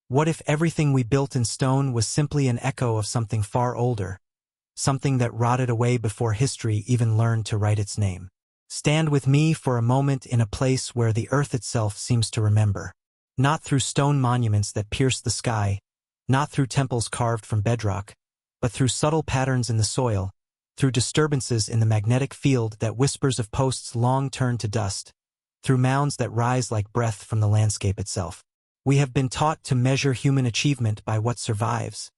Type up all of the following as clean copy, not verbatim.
What if everything we built in stone was simply an echo of something far older, something that rotted away before history even learned to write its name? Stand with me for a moment in a place where the earth itself seems to remember. Not through stone monuments that pierce the sky, not through temples carved from bedrock, but through subtle patterns in the soil, through disturbances in the magnetic field that whispers of posts long turned to dust, through mounds that rise like breath from the landscape itself. We have been taught to measure human achievement by what survives,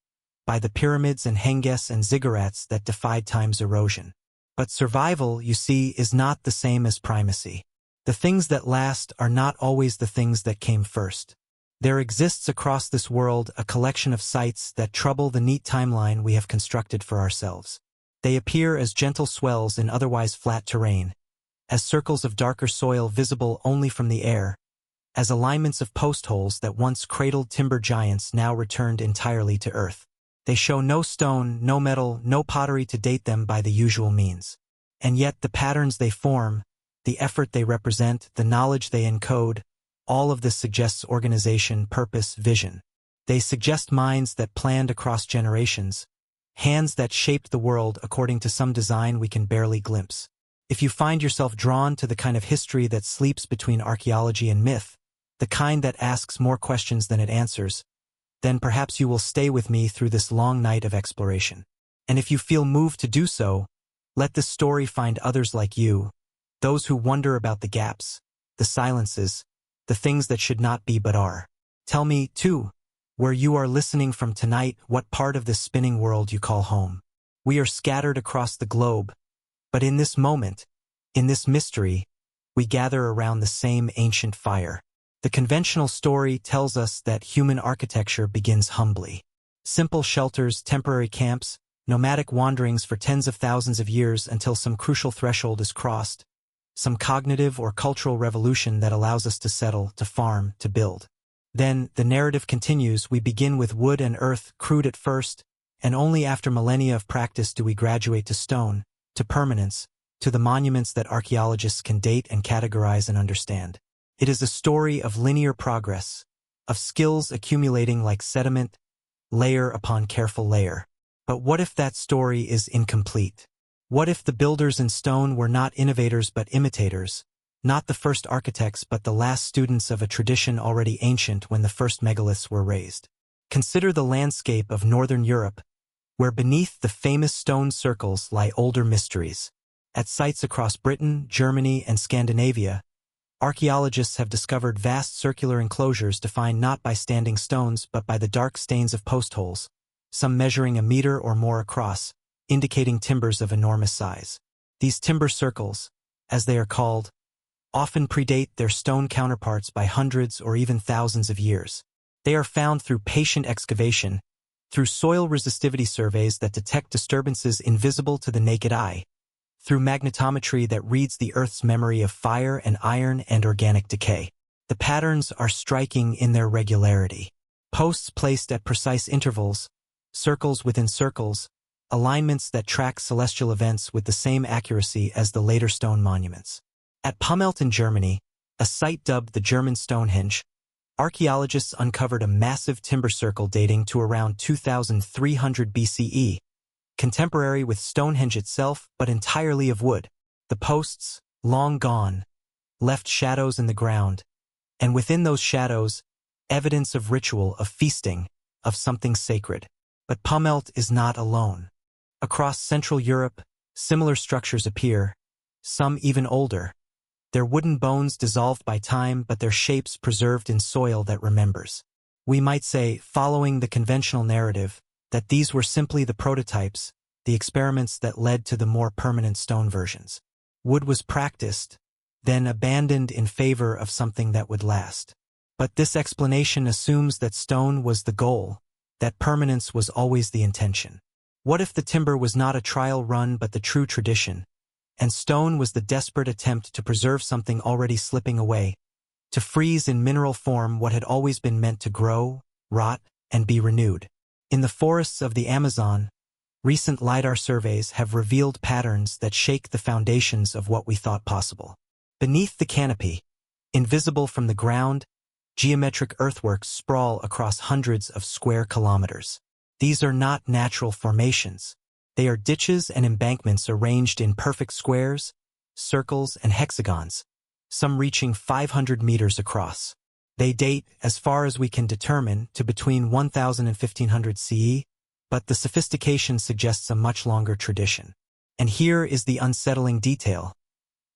by the pyramids and henges and ziggurats that defied time's erosion. But survival, you see, is not the same as primacy. The things that last are not always the things that came first. There exists across this world a collection of sites that trouble the neat timeline we have constructed for ourselves. They appear as gentle swells in otherwise flat terrain, as circles of darker soil visible only from the air, as alignments of post holes that once cradled timber giants now returned entirely to earth. They show no stone, no metal, no pottery to date them by the usual means. And yet the patterns they form, the effort they represent, the knowledge they encode, all of this suggests organization, purpose, vision. They suggest minds that planned across generations, hands that shaped the world according to some design we can barely glimpse. If you find yourself drawn to the kind of history that sleeps between archaeology and myth, the kind that asks more questions than it answers, then perhaps you will stay with me through this long night of exploration. And if you feel moved to do so, let this story find others like you, those who wonder about the gaps, the silences, the things that should not be but are. Tell me, too, where you are listening from tonight, what part of this spinning world you call home. We are scattered across the globe, but in this moment, in this mystery, we gather around the same ancient fire. The conventional story tells us that human architecture begins humbly. Simple shelters, temporary camps, nomadic wanderings for tens of thousands of years until some crucial threshold is crossed, some cognitive or cultural revolution that allows us to settle, to farm, to build. Then, the narrative continues. We begin with wood and earth, crude at first, and only after millennia of practice do we graduate to stone, to permanence, to the monuments that archaeologists can date and categorize and understand. It is a story of linear progress, of skills accumulating like sediment, layer upon careful layer. But what if that story is incomplete? What if the builders in stone were not innovators but imitators, not the first architects but the last students of a tradition already ancient when the first megaliths were raised? Consider the landscape of northern Europe, where beneath the famous stone circles lie older mysteries. At sites across Britain, Germany, and Scandinavia, archaeologists have discovered vast circular enclosures defined not by standing stones but by the dark stains of post holes, some measuring a meter or more across, indicating timbers of enormous size. These timber circles, as they are called, often predate their stone counterparts by hundreds or even thousands of years. They are found through patient excavation, through soil resistivity surveys that detect disturbances invisible to the naked eye, through magnetometry that reads the Earth's memory of fire and iron and organic decay. The patterns are striking in their regularity. Posts placed at precise intervals, circles within circles, alignments that track celestial events with the same accuracy as the later stone monuments. At Pummelt in Germany, a site dubbed the German Stonehenge, archaeologists uncovered a massive timber circle dating to around 2300 BCE, contemporary with Stonehenge itself, but entirely of wood. The posts, long gone, left shadows in the ground, and within those shadows, evidence of ritual, of feasting, of something sacred. But Pummelt is not alone. Across Central Europe, similar structures appear, some even older. Their wooden bones dissolved by time, but their shapes preserved in soil that remembers. We might say, following the conventional narrative, that these were simply the prototypes, the experiments that led to the more permanent stone versions. Wood was practiced, then abandoned in favor of something that would last. But this explanation assumes that stone was the goal, that permanence was always the intention. What if the timber was not a trial run but the true tradition, and stone was the desperate attempt to preserve something already slipping away, to freeze in mineral form what had always been meant to grow, rot, and be renewed? In the forests of the Amazon, recent LiDAR surveys have revealed patterns that shake the foundations of what we thought possible. Beneath the canopy, invisible from the ground, geometric earthworks sprawl across hundreds of square kilometers. These are not natural formations. They are ditches and embankments arranged in perfect squares, circles, and hexagons, some reaching 500 meters across. They date, as far as we can determine, to between 1000 and 1500 CE, but the sophistication suggests a much longer tradition. And here is the unsettling detail.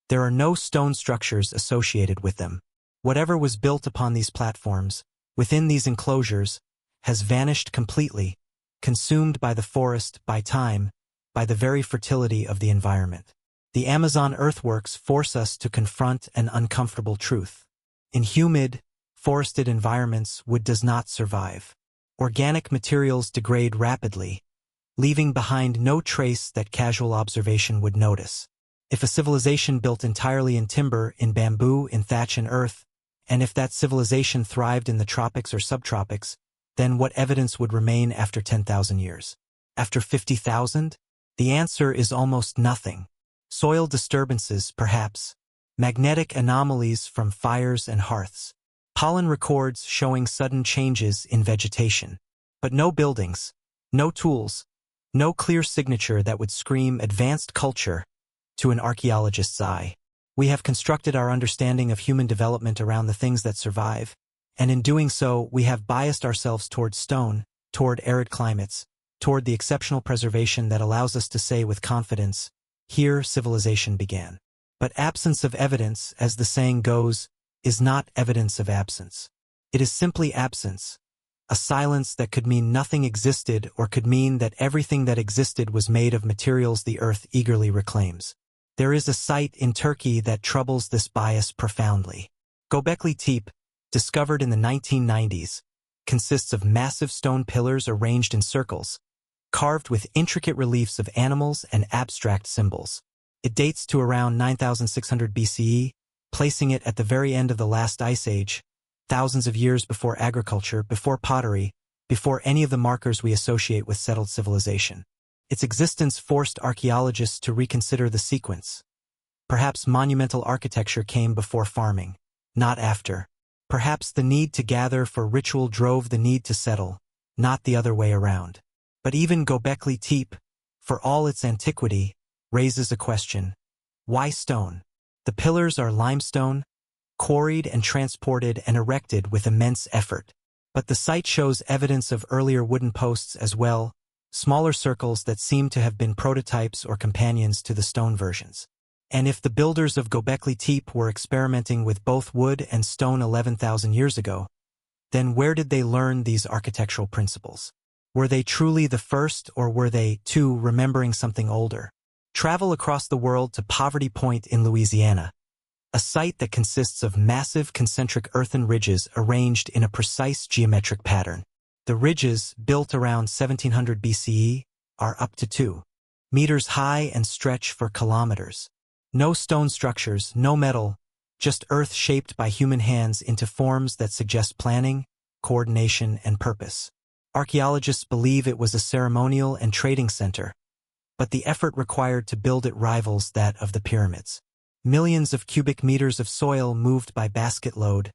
There are no stone structures associated with them. Whatever was built upon these platforms, within these enclosures, has vanished completely, consumed by the forest, by time, by the very fertility of the environment. The Amazon earthworks force us to confront an uncomfortable truth. In humid, forested environments, wood does not survive. Organic materials degrade rapidly, leaving behind no trace that casual observation would notice. If a civilization built entirely in timber, in bamboo, in thatch and earth, and if that civilization thrived in the tropics or subtropics, then what evidence would remain after 10,000 years? After 50,000? The answer is almost nothing. Soil disturbances, perhaps. Magnetic anomalies from fires and hearths. Pollen records showing sudden changes in vegetation. But no buildings, no tools, no clear signature that would scream advanced culture to an archaeologist's eye. We have constructed our understanding of human development around the things that survive, and in doing so, we have biased ourselves toward stone, toward arid climates, toward the exceptional preservation that allows us to say with confidence, here civilization began. But absence of evidence, as the saying goes, is not evidence of absence. It is simply absence, a silence that could mean nothing existed or could mean that everything that existed was made of materials the earth eagerly reclaims. There is a site in Turkey that troubles this bias profoundly. Göbekli Tepe, discovered in the 1990s, consists of massive stone pillars arranged in circles, carved with intricate reliefs of animals and abstract symbols. It dates to around 9600 BCE, placing it at the very end of the last ice age, thousands of years before agriculture, before pottery, before any of the markers we associate with settled civilization. Its existence forced archaeologists to reconsider the sequence. Perhaps monumental architecture came before farming, not after. Perhaps the need to gather for ritual drove the need to settle, not the other way around. But even Göbekli Tepe, for all its antiquity, raises a question. Why stone? The pillars are limestone, quarried and transported and erected with immense effort. But the site shows evidence of earlier wooden posts as well, smaller circles that seem to have been prototypes or companions to the stone versions. And if the builders of Göbekli Tepe were experimenting with both wood and stone 11,000 years ago, then where did they learn these architectural principles? Were they truly the first, or were they, too, remembering something older? Travel across the world to Poverty Point in Louisiana, a site that consists of massive concentric earthen ridges arranged in a precise geometric pattern. The ridges, built around 1700 BCE, are up to 2 meters high and stretch for kilometers. No stone structures, no metal, just earth shaped by human hands into forms that suggest planning, coordination, and purpose. Archaeologists believe it was a ceremonial and trading center, but the effort required to build it rivals that of the pyramids. Millions of cubic meters of soil moved by basket load,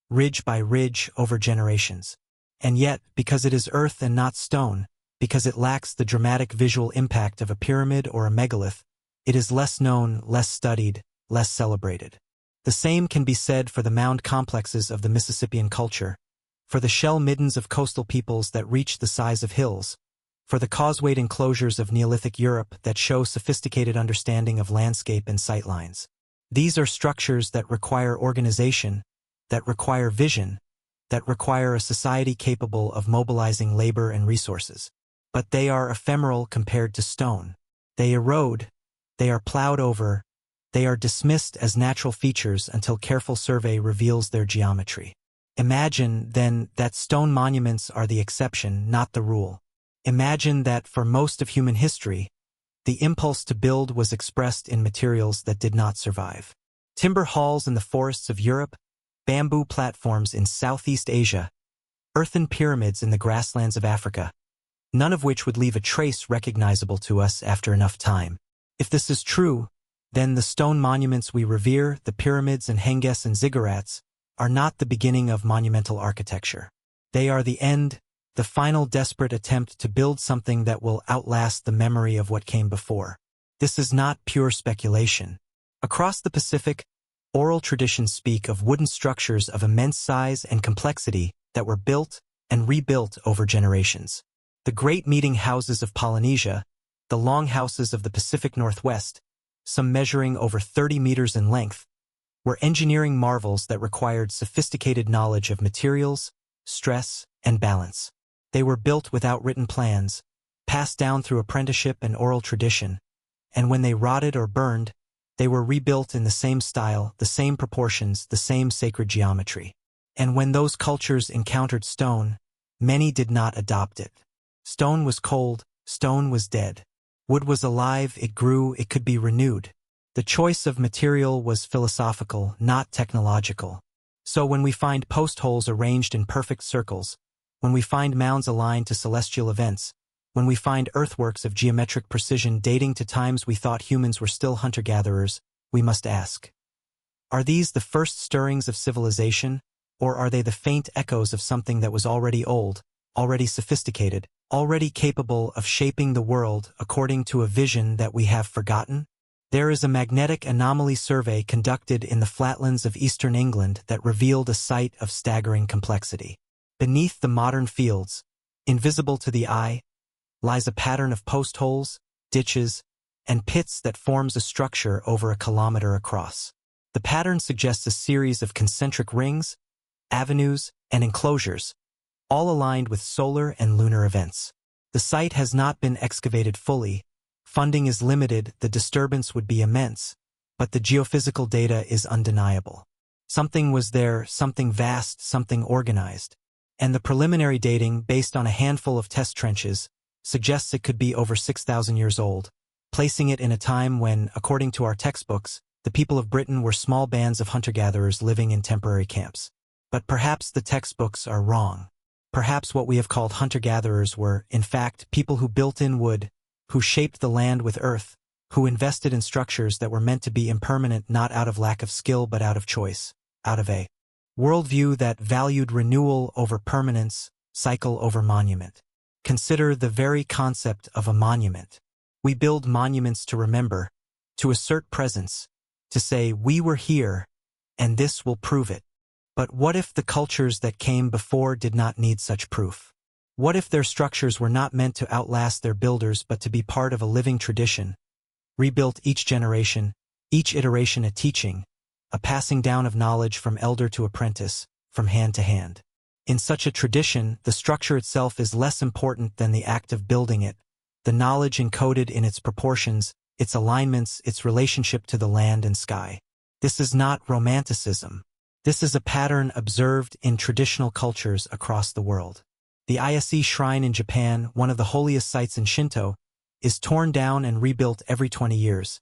ridge by ridge over generations. And yet, because it is earth and not stone, because it lacks the dramatic visual impact of a pyramid or a megalith, it is less known, less studied, less celebrated. The same can be said for the mound complexes of the Mississippian culture, for the shell middens of coastal peoples that reach the size of hills, for the causewayed enclosures of Neolithic Europe that show sophisticated understanding of landscape and sightlines. These are structures that require organization, that require vision, that require a society capable of mobilizing labor and resources. But they are ephemeral compared to stone. They erode, they are plowed over, they are dismissed as natural features until careful survey reveals their geometry. Imagine, then, that stone monuments are the exception, not the rule. Imagine that for most of human history, the impulse to build was expressed in materials that did not survive. Timber halls in the forests of Europe, bamboo platforms in Southeast Asia, earthen pyramids in the grasslands of Africa, none of which would leave a trace recognizable to us after enough time. If this is true, then the stone monuments we revere, the pyramids and henges and ziggurats, are not the beginning of monumental architecture. They are the end, the final desperate attempt to build something that will outlast the memory of what came before. This is not pure speculation. Across the Pacific, oral traditions speak of wooden structures of immense size and complexity that were built and rebuilt over generations. The great meeting houses of Polynesia, the longhouses of the Pacific Northwest, some measuring over 30 meters in length, were engineering marvels that required sophisticated knowledge of materials, stress, and balance. They were built without written plans, passed down through apprenticeship and oral tradition, and when they rotted or burned, they were rebuilt in the same style, the same proportions, the same sacred geometry. And when those cultures encountered stone, many did not adopt it. Stone was cold, stone was dead. Wood was alive, it grew, it could be renewed. The choice of material was philosophical, not technological. So when we find post holes arranged in perfect circles, when we find mounds aligned to celestial events, when we find earthworks of geometric precision dating to times we thought humans were still hunter-gatherers, we must ask, are these the first stirrings of civilization, or are they the faint echoes of something that was already old, already sophisticated, already capable of shaping the world according to a vision that we have forgotten? There is a magnetic anomaly survey conducted in the flatlands of eastern England that revealed a sight of staggering complexity. Beneath the modern fields, invisible to the eye, lies a pattern of post holes, ditches, and pits that forms a structure over a kilometer across. The pattern suggests a series of concentric rings, avenues, and enclosures, all aligned with solar and lunar events. The site has not been excavated fully. Funding is limited, the disturbance would be immense, but the geophysical data is undeniable. Something was there, something vast, something organized. And the preliminary dating, based on a handful of test trenches, suggests it could be over 6,000 years old, placing it in a time when, according to our textbooks, the people of Britain were small bands of hunter-gatherers living in temporary camps. But perhaps the textbooks are wrong. Perhaps what we have called hunter-gatherers were, in fact, people who built in wood, who shaped the land with earth, who invested in structures that were meant to be impermanent not out of lack of skill but out of choice, out of a worldview that valued renewal over permanence, cycle over monument. Consider the very concept of a monument. We build monuments to remember, to assert presence, to say we were here, and this will prove it. But what if the cultures that came before did not need such proof? What if their structures were not meant to outlast their builders but to be part of a living tradition, rebuilt each generation, each iteration a teaching, a passing down of knowledge from elder to apprentice, from hand to hand? In such a tradition, the structure itself is less important than the act of building it, the knowledge encoded in its proportions, its alignments, its relationship to the land and sky. This is not romanticism. This is a pattern observed in traditional cultures across the world. The Ise shrine in Japan, one of the holiest sites in Shinto, is torn down and rebuilt every 20 years,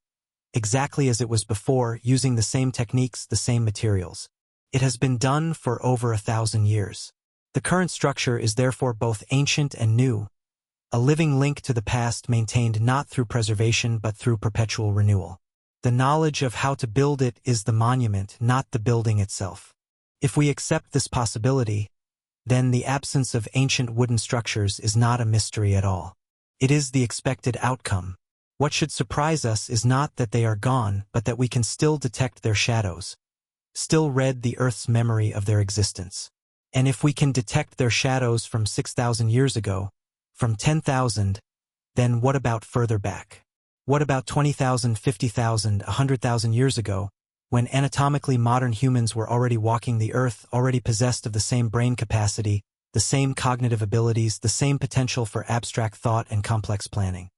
exactly as it was before, using the same techniques, the same materials. It has been done for over 1,000 years. The current structure is therefore both ancient and new, a living link to the past maintained not through preservation but through perpetual renewal. The knowledge of how to build it is the monument, not the building itself. If we accept this possibility, then the absence of ancient wooden structures is not a mystery at all. It is the expected outcome. What should surprise us is not that they are gone, but that we can still detect their shadows, still read the Earth's memory of their existence. And if we can detect their shadows from 6,000 years ago, from 10,000, then what about further back? What about 20,000, 50,000, 100,000 years ago, when anatomically modern humans were already walking the earth, already possessed of the same brain capacity, the same cognitive abilities, the same potential for abstract thought and complex planning?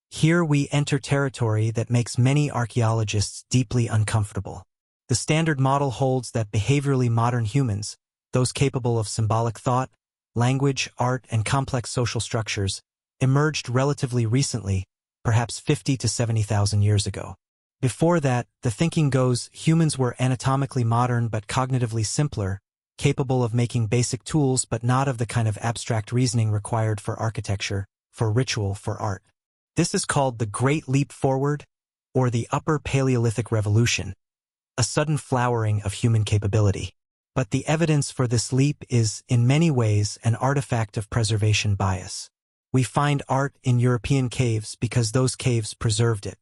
Here we enter territory that makes many archaeologists deeply uncomfortable. The standard model holds that behaviorally modern humans, those capable of symbolic thought, language, art, and complex social structures, emerged relatively recently, perhaps 50 to 70,000 years ago. Before that, the thinking goes, humans were anatomically modern but cognitively simpler, capable of making basic tools but not of the kind of abstract reasoning required for architecture, for ritual, for art. This is called the Great Leap Forward, or the Upper Paleolithic Revolution, a sudden flowering of human capability. But the evidence for this leap is, in many ways, an artifact of preservation bias. We find art in European caves because those caves preserved it.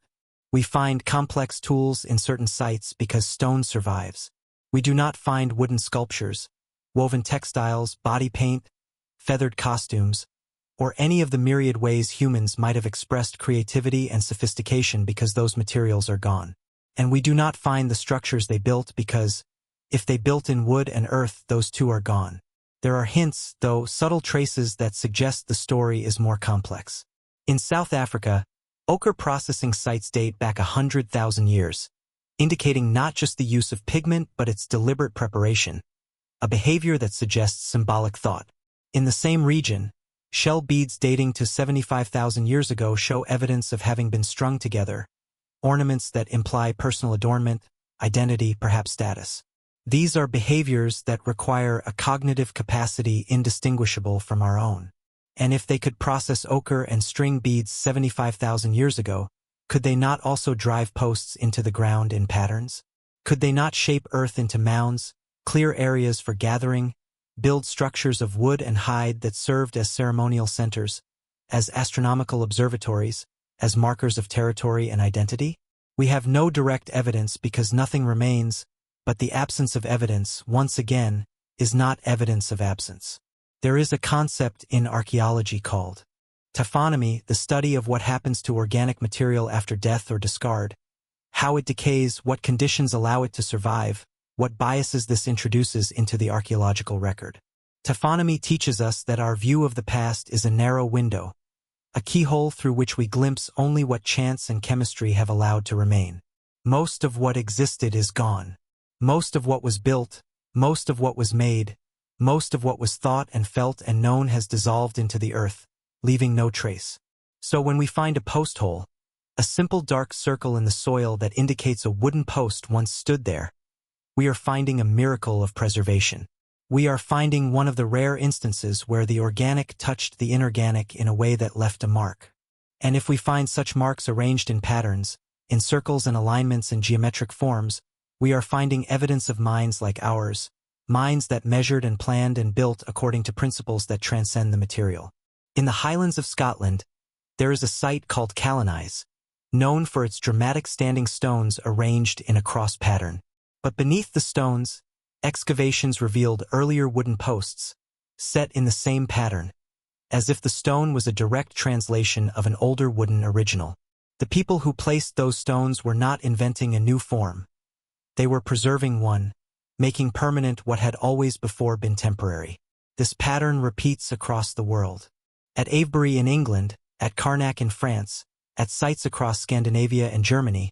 We find complex tools in certain sites because stone survives. We do not find wooden sculptures, woven textiles, body paint, feathered costumes, or any of the myriad ways humans might have expressed creativity and sophistication because those materials are gone. And we do not find the structures they built because, if they built in wood and earth, those two are gone. There are hints, though subtle traces, that suggest the story is more complex. In South Africa, ochre processing sites date back 100,000 years, indicating not just the use of pigment but its deliberate preparation, a behavior that suggests symbolic thought. In the same region, shell beads dating to 75,000 years ago show evidence of having been strung together, ornaments that imply personal adornment, identity, perhaps status. These are behaviors that require a cognitive capacity indistinguishable from our own. And if they could process ochre and string beads 75,000 years ago, could they not also drive posts into the ground in patterns? Could they not shape earth into mounds, clear areas for gathering, build structures of wood and hide that served as ceremonial centers, as astronomical observatories, as markers of territory and identity? We have no direct evidence because nothing remains, but the absence of evidence, once again, is not evidence of absence. There is a concept in archaeology called taphonomy, the study of what happens to organic material after death or discard, how it decays, what conditions allow it to survive, what biases this introduces into the archaeological record. Taphonomy teaches us that our view of the past is a narrow window, a keyhole through which we glimpse only what chance and chemistry have allowed to remain. Most of what existed is gone. Most of what was built, most of what was made, most of what was thought and felt and known has dissolved into the earth, leaving no trace. So when we find a post hole, a simple dark circle in the soil that indicates a wooden post once stood there, we are finding a miracle of preservation. We are finding one of the rare instances where the organic touched the inorganic in a way that left a mark. And if we find such marks arranged in patterns, in circles and alignments and geometric forms, we are finding evidence of minds like ours, minds that measured and planned and built according to principles that transcend the material. In the Highlands of Scotland, there is a site called Callanize, known for its dramatic standing stones arranged in a cross pattern. But beneath the stones, excavations revealed earlier wooden posts, set in the same pattern, as if the stone was a direct translation of an older wooden original. The people who placed those stones were not inventing a new form. They were preserving one, making permanent what had always before been temporary. This pattern repeats across the world. At Avebury in England, at Carnac in France, at sites across Scandinavia and Germany,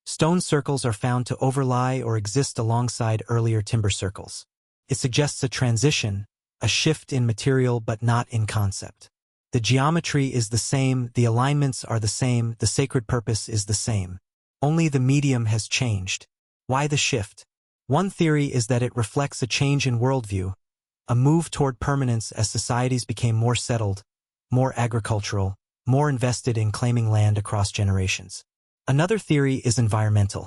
stone circles are found to overlie or exist alongside earlier timber circles. It suggests a transition, a shift in material but not in concept. The geometry is the same, the alignments are the same, the sacred purpose is the same. Only the medium has changed. Why the shift? One theory is that it reflects a change in worldview, a move toward permanence as societies became more settled, more agricultural, more invested in claiming land across generations. Another theory is environmental.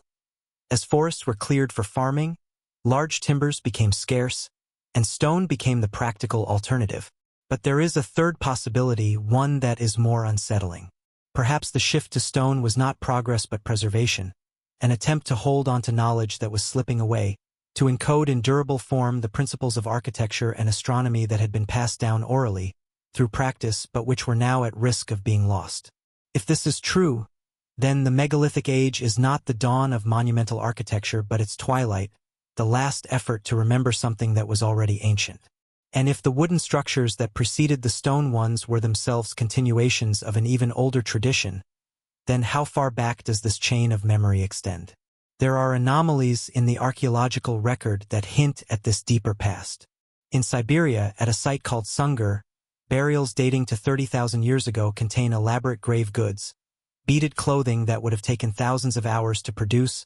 As forests were cleared for farming, large timbers became scarce, and stone became the practical alternative. But there is a third possibility, one that is more unsettling. Perhaps the shift to stone was not progress but preservation, an attempt to hold on to knowledge that was slipping away, to encode in durable form the principles of architecture and astronomy that had been passed down orally, through practice, but which were now at risk of being lost. If this is true, then the megalithic age is not the dawn of monumental architecture but its twilight, the last effort to remember something that was already ancient. And if the wooden structures that preceded the stone ones were themselves continuations of an even older tradition, then how far back does this chain of memory extend? There are anomalies in the archaeological record that hint at this deeper past. In Siberia, at a site called Sungur, burials dating to 30,000 years ago contain elaborate grave goods, beaded clothing that would have taken thousands of hours to produce,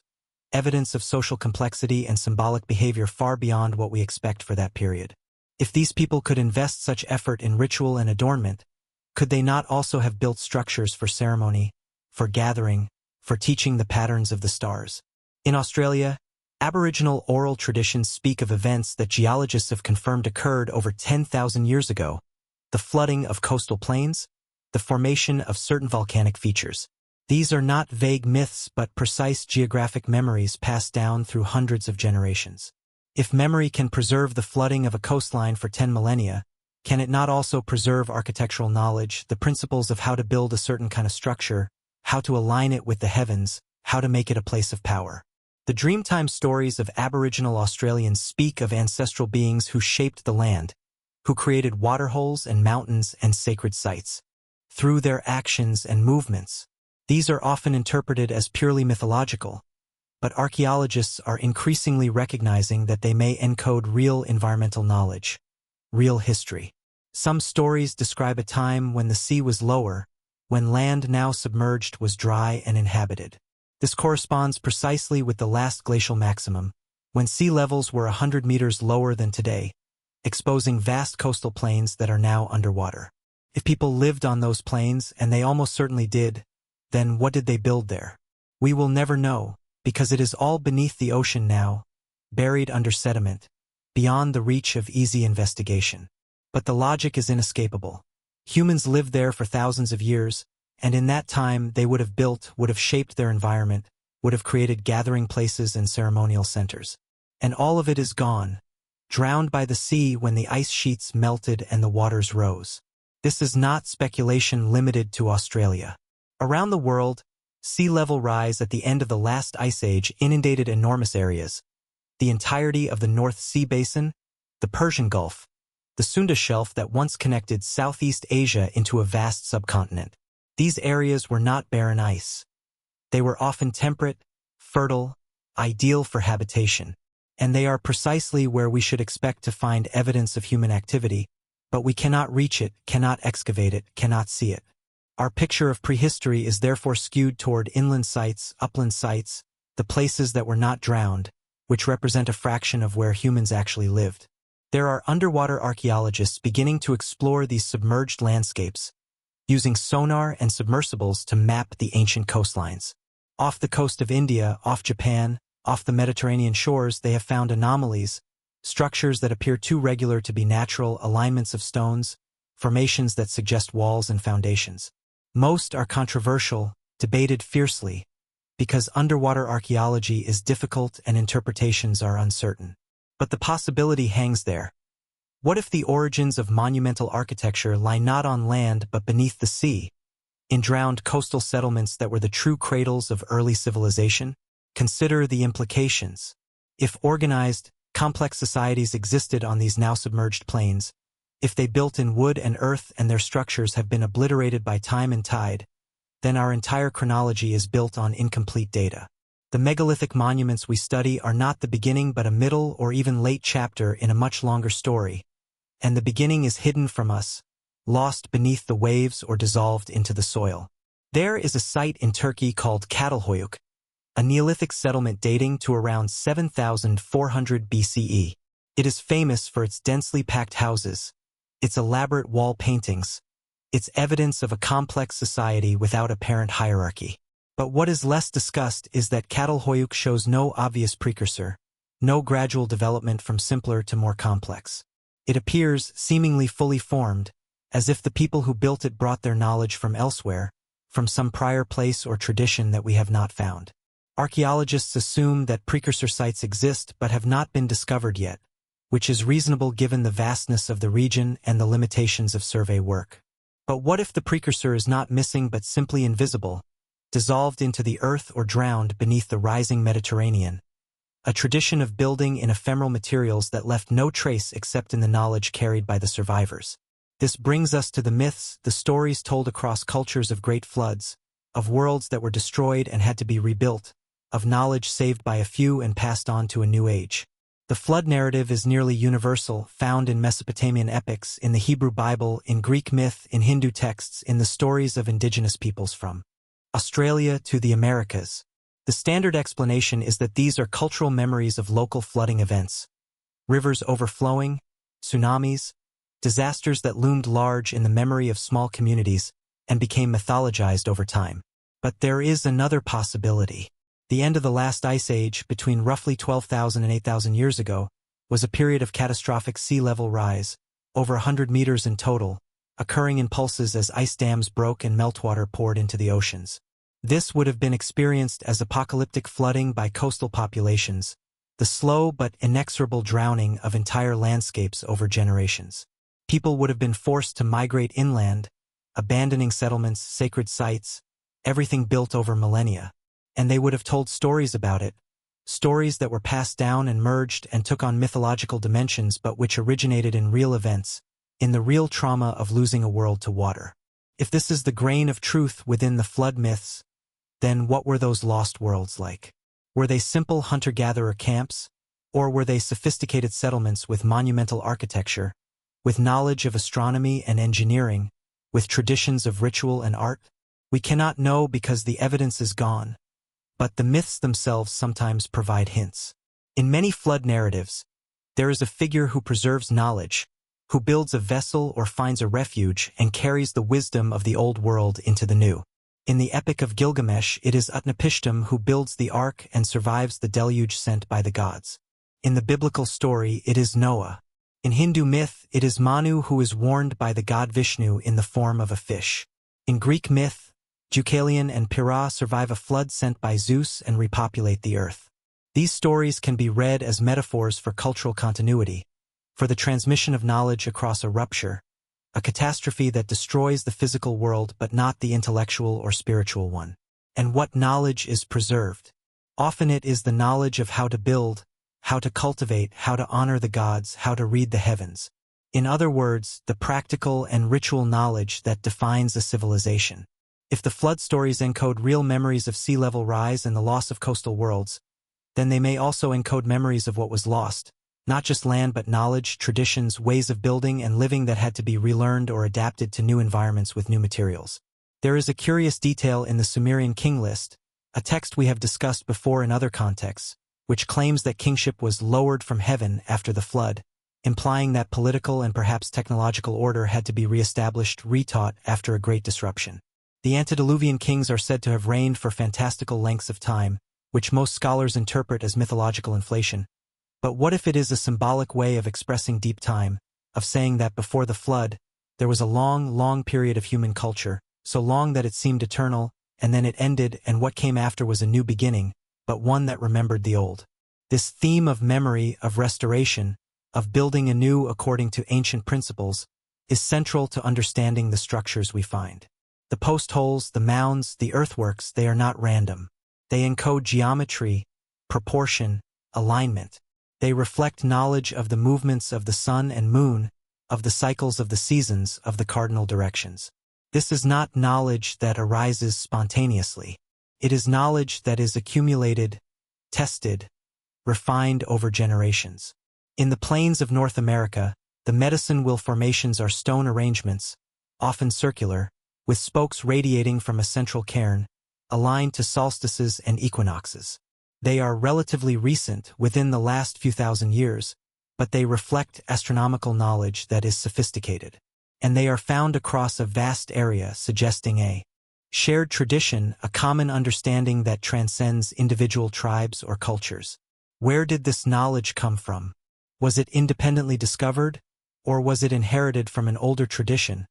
evidence of social complexity and symbolic behavior far beyond what we expect for that period. If these people could invest such effort in ritual and adornment, could they not also have built structures for ceremony, for gathering, for teaching the patterns of the stars? In Australia, Aboriginal oral traditions speak of events that geologists have confirmed occurred over 10,000 years ago: the flooding of coastal plains, the formation of certain volcanic features. These are not vague myths but precise geographic memories passed down through hundreds of generations. If memory can preserve the flooding of a coastline for 10 millennia, can it not also preserve architectural knowledge, the principles of how to build a certain kind of structure, how to align it with the heavens, how to make it a place of power? The Dreamtime stories of Aboriginal Australians speak of ancestral beings who shaped the land, who created waterholes and mountains and sacred sites. Through their actions and movements, these are often interpreted as purely mythological, but archaeologists are increasingly recognizing that they may encode real environmental knowledge, real history. Some stories describe a time when the sea was lower, when land now submerged was dry and inhabited. This corresponds precisely with the last glacial maximum, when sea levels were 100 meters lower than today, exposing vast coastal plains that are now underwater. If people lived on those plains, and they almost certainly did, then what did they build there? We will never know, because it is all beneath the ocean now, buried under sediment, beyond the reach of easy investigation. But the logic is inescapable. Humans lived there for thousands of years, and in that time they would have built, would have shaped their environment, would have created gathering places and ceremonial centers. And all of it is gone, drowned by the sea when the ice sheets melted and the waters rose. This is not speculation limited to Australia. Around the world, sea level rise at the end of the last ice age inundated enormous areas: the entirety of the North Sea basin, the Persian Gulf, the Sunda Shelf that once connected Southeast Asia into a vast subcontinent. These areas were not barren ice. They were often temperate, fertile, ideal for habitation, and they are precisely where we should expect to find evidence of human activity, but we cannot reach it, cannot excavate it, cannot see it. Our picture of prehistory is therefore skewed toward inland sites, upland sites, the places that were not drowned, which represent a fraction of where humans actually lived. There are underwater archaeologists beginning to explore these submerged landscapes, using sonar and submersibles to map the ancient coastlines. Off the coast of India, off Japan, off the Mediterranean shores, they have found anomalies, structures that appear too regular to be natural, alignments of stones, formations that suggest walls and foundations. Most are controversial, debated fiercely, because underwater archaeology is difficult and interpretations are uncertain. But the possibility hangs there. What if the origins of monumental architecture lie not on land but beneath the sea, in drowned coastal settlements that were the true cradles of early civilization? Consider the implications. If organized, complex societies existed on these now submerged plains, if they built in wood and earth and their structures have been obliterated by time and tide, then our entire chronology is built on incomplete data. The megalithic monuments we study are not the beginning but a middle or even late chapter in a much longer story, and the beginning is hidden from us, lost beneath the waves or dissolved into the soil. There is a site in Turkey called Catalhoyuk, a Neolithic settlement dating to around 7,400 BCE. It is famous for its densely packed houses, its elaborate wall paintings, its evidence of a complex society without apparent hierarchy. But what is less discussed is that Catalhoyuk shows no obvious precursor, no gradual development from simpler to more complex. It appears seemingly fully formed, as if the people who built it brought their knowledge from elsewhere, from some prior place or tradition that we have not found. Archaeologists assume that precursor sites exist but have not been discovered yet, which is reasonable given the vastness of the region and the limitations of survey work. But what if the precursor is not missing but simply invisible, dissolved into the earth or drowned beneath the rising Mediterranean? A tradition of building in ephemeral materials that left no trace except in the knowledge carried by the survivors. This brings us to the myths, the stories told across cultures of great floods, of worlds that were destroyed and had to be rebuilt, of knowledge saved by a few and passed on to a new age. The flood narrative is nearly universal, found in Mesopotamian epics, in the Hebrew Bible, in Greek myth, in Hindu texts, in the stories of indigenous peoples from Australia to the Americas. The standard explanation is that these are cultural memories of local flooding events. Rivers overflowing, tsunamis, disasters that loomed large in the memory of small communities and became mythologized over time. But there is another possibility. The end of the last ice age, between roughly 12,000 and 8,000 years ago, was a period of catastrophic sea level rise, over 100 meters in total, occurring in pulses as ice dams broke and meltwater poured into the oceans. This would have been experienced as apocalyptic flooding by coastal populations, the slow but inexorable drowning of entire landscapes over generations. People would have been forced to migrate inland, abandoning settlements, sacred sites, everything built over millennia. And they would have told stories about it, stories that were passed down and merged and took on mythological dimensions but which originated in real events, in the real trauma of losing a world to water. If this is the grain of truth within the flood myths, then what were those lost worlds like? Were they simple hunter-gatherer camps, or were they sophisticated settlements with monumental architecture, with knowledge of astronomy and engineering, with traditions of ritual and art? We cannot know because the evidence is gone, but the myths themselves sometimes provide hints. In many flood narratives, there is a figure who preserves knowledge, who builds a vessel or finds a refuge and carries the wisdom of the old world into the new. In the Epic of Gilgamesh, it is Utnapishtim who builds the ark and survives the deluge sent by the gods. In the biblical story, it is Noah. In Hindu myth, it is Manu who is warned by the god Vishnu in the form of a fish. In Greek myth, Deucalion and Pyrrha survive a flood sent by Zeus and repopulate the earth. These stories can be read as metaphors for cultural continuity, for the transmission of knowledge across a rupture, a catastrophe that destroys the physical world but not the intellectual or spiritual one. And what knowledge is preserved? Often it is the knowledge of how to build, how to cultivate, how to honor the gods, how to read the heavens. In other words, the practical and ritual knowledge that defines a civilization. If the flood stories encode real memories of sea level rise and the loss of coastal worlds, then they may also encode memories of what was lost, not just land but knowledge, traditions, ways of building and living that had to be relearned or adapted to new environments with new materials. There is a curious detail in the Sumerian king list, a text we have discussed before in other contexts, which claims that kingship was lowered from heaven after the flood, implying that political and perhaps technological order had to be re-established, retaught after a great disruption. The antediluvian kings are said to have reigned for fantastical lengths of time, which most scholars interpret as mythological inflation. But what if it is a symbolic way of expressing deep time, of saying that before the flood, there was a long, long period of human culture, so long that it seemed eternal, and then it ended and what came after was a new beginning, but one that remembered the old. This theme of memory, of restoration, of building anew according to ancient principles, is central to understanding the structures we find. The post holes, the mounds, the earthworks, they are not random. They encode geometry, proportion, alignment. They reflect knowledge of the movements of the sun and moon, of the cycles of the seasons, of the cardinal directions. This is not knowledge that arises spontaneously. It is knowledge that is accumulated, tested, refined over generations. In the plains of North America, the medicine wheel formations are stone arrangements, often circular, with spokes radiating from a central cairn, aligned to solstices and equinoxes. They are relatively recent, within the last few thousand years, but they reflect astronomical knowledge that is sophisticated. And they are found across a vast area, suggesting a shared tradition, a common understanding that transcends individual tribes or cultures. Where did this knowledge come from? Was it independently discovered, or was it inherited from an older tradition,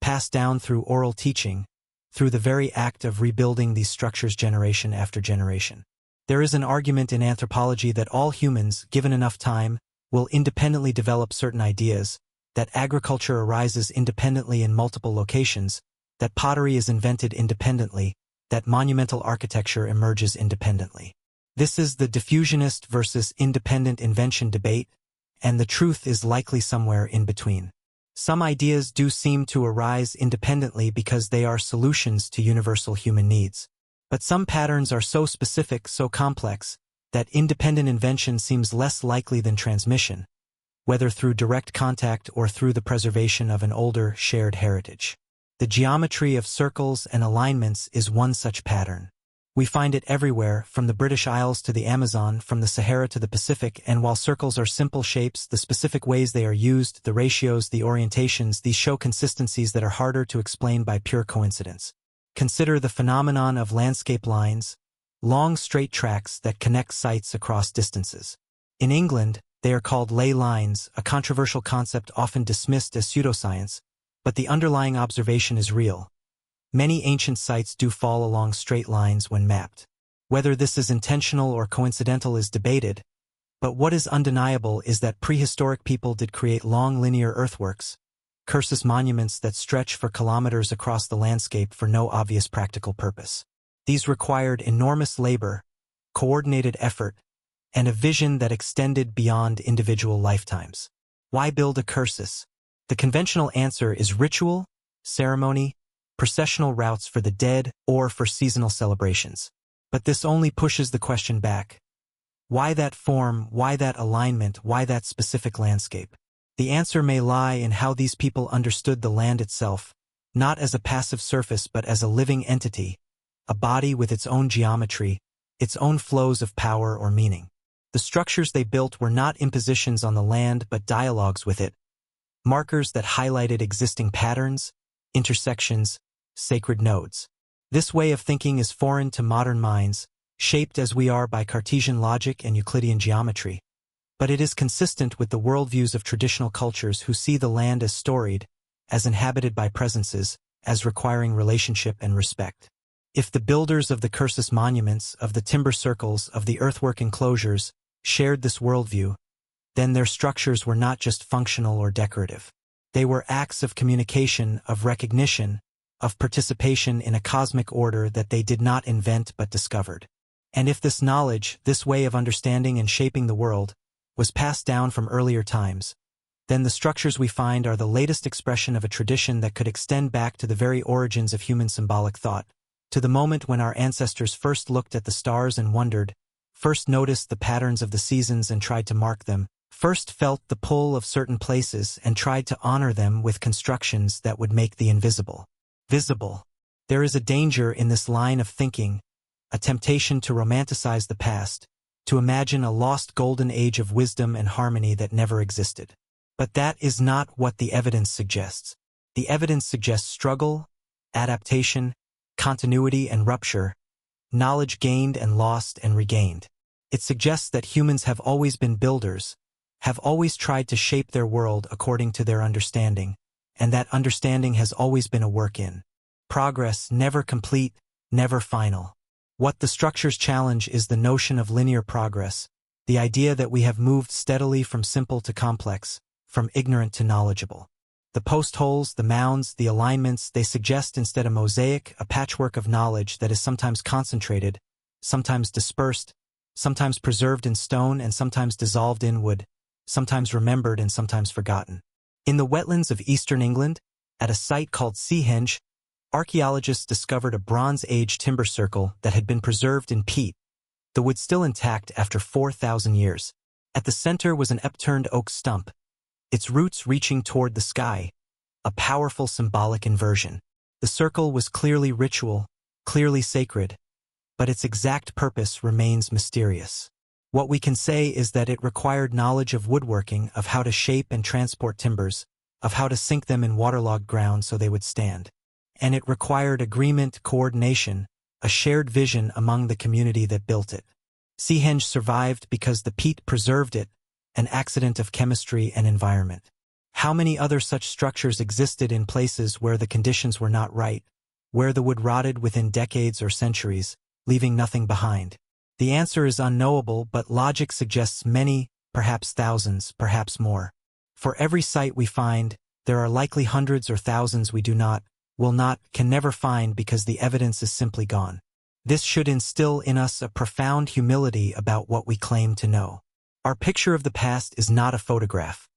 passed down through oral teaching, through the very act of rebuilding these structures generation after generation? There is an argument in anthropology that all humans, given enough time, will independently develop certain ideas, that agriculture arises independently in multiple locations, that pottery is invented independently, that monumental architecture emerges independently. This is the diffusionist versus independent invention debate, and the truth is likely somewhere in between. Some ideas do seem to arise independently because they are solutions to universal human needs. But some patterns are so specific, so complex, that independent invention seems less likely than transmission, whether through direct contact or through the preservation of an older, shared heritage. The geometry of circles and alignments is one such pattern. We find it everywhere, from the British Isles to the Amazon, from the Sahara to the Pacific, and while circles are simple shapes, the specific ways they are used, the ratios, the orientations, these show consistencies that are harder to explain by pure coincidence. Consider the phenomenon of landscape lines, long straight tracks that connect sites across distances. In England, they are called ley lines, a controversial concept often dismissed as pseudoscience, but the underlying observation is real. Many ancient sites do fall along straight lines when mapped. Whether this is intentional or coincidental is debated, but what is undeniable is that prehistoric people did create long linear earthworks, cursus monuments that stretch for kilometers across the landscape for no obvious practical purpose. These required enormous labor, coordinated effort, and a vision that extended beyond individual lifetimes. Why build a cursus? The conventional answer is ritual, ceremony, processional routes for the dead, or for seasonal celebrations. But this only pushes the question back. Why that form, why that alignment, why that specific landscape? The answer may lie in how these people understood the land itself, not as a passive surface but as a living entity, a body with its own geometry, its own flows of power or meaning. The structures they built were not impositions on the land but dialogues with it, markers that highlighted existing patterns, intersections, sacred nodes. This way of thinking is foreign to modern minds, shaped as we are by Cartesian logic and Euclidean geometry, but it is consistent with the worldviews of traditional cultures who see the land as storied, as inhabited by presences, as requiring relationship and respect. If the builders of the cursus monuments, of the timber circles, of the earthwork enclosures, shared this worldview, then their structures were not just functional or decorative. They were acts of communication, of recognition, of participation in a cosmic order that they did not invent but discovered. And if this knowledge, this way of understanding and shaping the world, was passed down from earlier times, then the structures we find are the latest expression of a tradition that could extend back to the very origins of human symbolic thought, to the moment when our ancestors first looked at the stars and wondered, first noticed the patterns of the seasons and tried to mark them, first felt the pull of certain places and tried to honor them with constructions that would make the invisible visible. There is a danger in this line of thinking, a temptation to romanticize the past, to imagine a lost golden age of wisdom and harmony that never existed. But that is not what the evidence suggests. The evidence suggests struggle, adaptation, continuity and rupture, knowledge gained and lost and regained. It suggests that humans have always been builders, have always tried to shape their world according to their understanding, and that understanding has always been a work in progress, never complete, never final. What the structures challenge is the notion of linear progress, the idea that we have moved steadily from simple to complex, from ignorant to knowledgeable. The post holes, the mounds, the alignments, they suggest instead a mosaic, a patchwork of knowledge that is sometimes concentrated, sometimes dispersed, sometimes preserved in stone and sometimes dissolved in wood, sometimes remembered and sometimes forgotten. In the wetlands of eastern England, at a site called Seahenge, archaeologists discovered a Bronze Age timber circle that had been preserved in peat, the wood still intact after 4,000 years. At the center was an upturned oak stump, its roots reaching toward the sky, a powerful symbolic inversion. The circle was clearly ritual, clearly sacred, but its exact purpose remains mysterious. What we can say is that it required knowledge of woodworking, of how to shape and transport timbers, of how to sink them in waterlogged ground so they would stand. And it required agreement, coordination, a shared vision among the community that built it. Seahenge survived because the peat preserved it, an accident of chemistry and environment. How many other such structures existed in places where the conditions were not right, where the wood rotted within decades or centuries, leaving nothing behind? The answer is unknowable, but logic suggests many, perhaps thousands, perhaps more. For every site we find, there are likely hundreds or thousands we do not, will not, can never find because the evidence is simply gone. This should instill in us a profound humility about what we claim to know. Our picture of the past is not a photograph.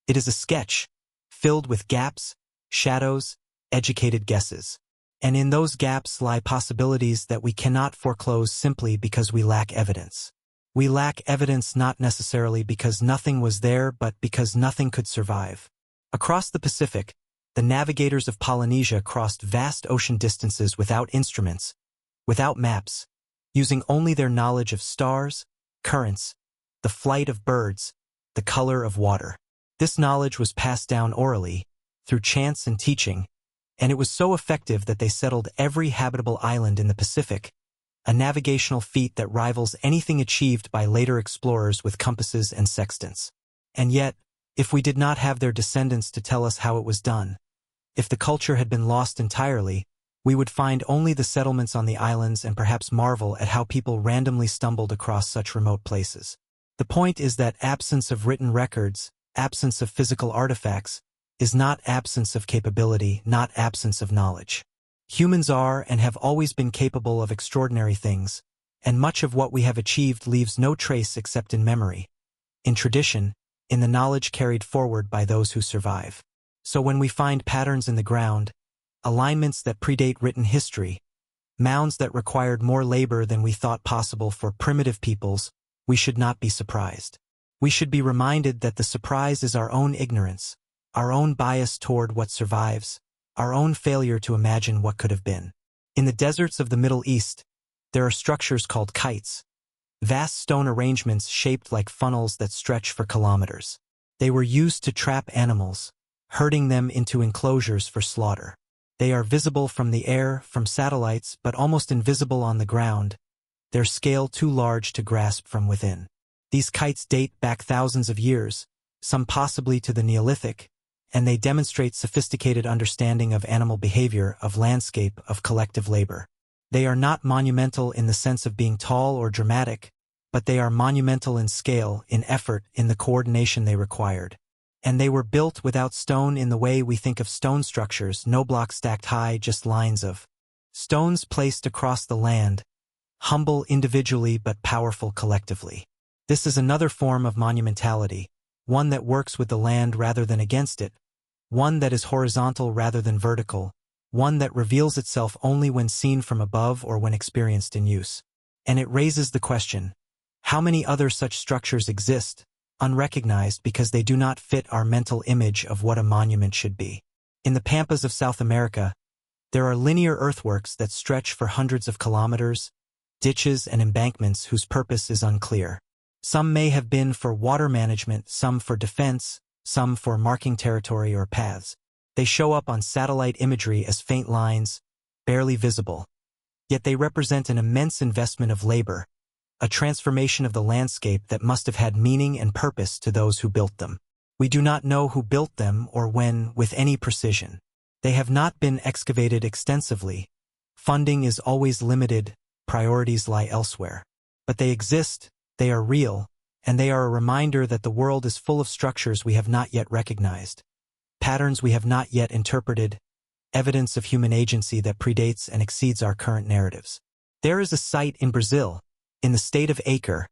It is a sketch, filled with gaps, shadows, educated guesses. And in those gaps lie possibilities that we cannot foreclose simply because we lack evidence. We lack evidence not necessarily because nothing was there but because nothing could survive. Across the Pacific, the navigators of Polynesia crossed vast ocean distances without instruments, without maps, using only their knowledge of stars, currents, the flight of birds, the color of water. This knowledge was passed down orally, through chants and teaching, and it was so effective that they settled every habitable island in the Pacific, a navigational feat that rivals anything achieved by later explorers with compasses and sextants. And yet, if we did not have their descendants to tell us how it was done, if the culture had been lost entirely, we would find only the settlements on the islands and perhaps marvel at how people randomly stumbled across such remote places. The point is that absence of written records, absence of physical artifacts, is not absence of capability, not absence of knowledge. Humans are and have always been capable of extraordinary things, and much of what we have achieved leaves no trace except in memory, in tradition, in the knowledge carried forward by those who survive. So when we find patterns in the ground, alignments that predate written history, mounds that required more labor than we thought possible for primitive peoples, we should not be surprised. We should be reminded that the surprise is our own ignorance, our own bias toward what survives, our own failure to imagine what could have been. In the deserts of the Middle East, there are structures called kites, vast stone arrangements shaped like funnels that stretch for kilometers. They were used to trap animals, herding them into enclosures for slaughter. They are visible from the air, from satellites, but almost invisible on the ground, their scale too large to grasp from within. These kites date back thousands of years, some possibly to the Neolithic, and they demonstrate sophisticated understanding of animal behavior, of landscape, of collective labor. They are not monumental in the sense of being tall or dramatic, but they are monumental in scale, in effort, in the coordination they required. And they were built without stone in the way we think of stone structures, no blocks stacked high, just lines of stones placed across the land, humble individually but powerful collectively. This is another form of monumentality, one that works with the land rather than against it, one that is horizontal rather than vertical, one that reveals itself only when seen from above or when experienced in use. And it raises the question, how many other such structures exist, unrecognized because they do not fit our mental image of what a monument should be? In the pampas of South America, there are linear earthworks that stretch for hundreds of kilometers, ditches and embankments whose purpose is unclear. Some may have been for water management, some for defense, some for marking territory or paths. They show up on satellite imagery as faint lines, barely visible. Yet they represent an immense investment of labor, a transformation of the landscape that must have had meaning and purpose to those who built them. We do not know who built them or when with any precision. They have not been excavated extensively. Funding is always limited, priorities lie elsewhere. But they exist, they are real, and they are a reminder that the world is full of structures we have not yet recognized, patterns we have not yet interpreted, evidence of human agency that predates and exceeds our current narratives. There is a site in Brazil, in the state of Acre,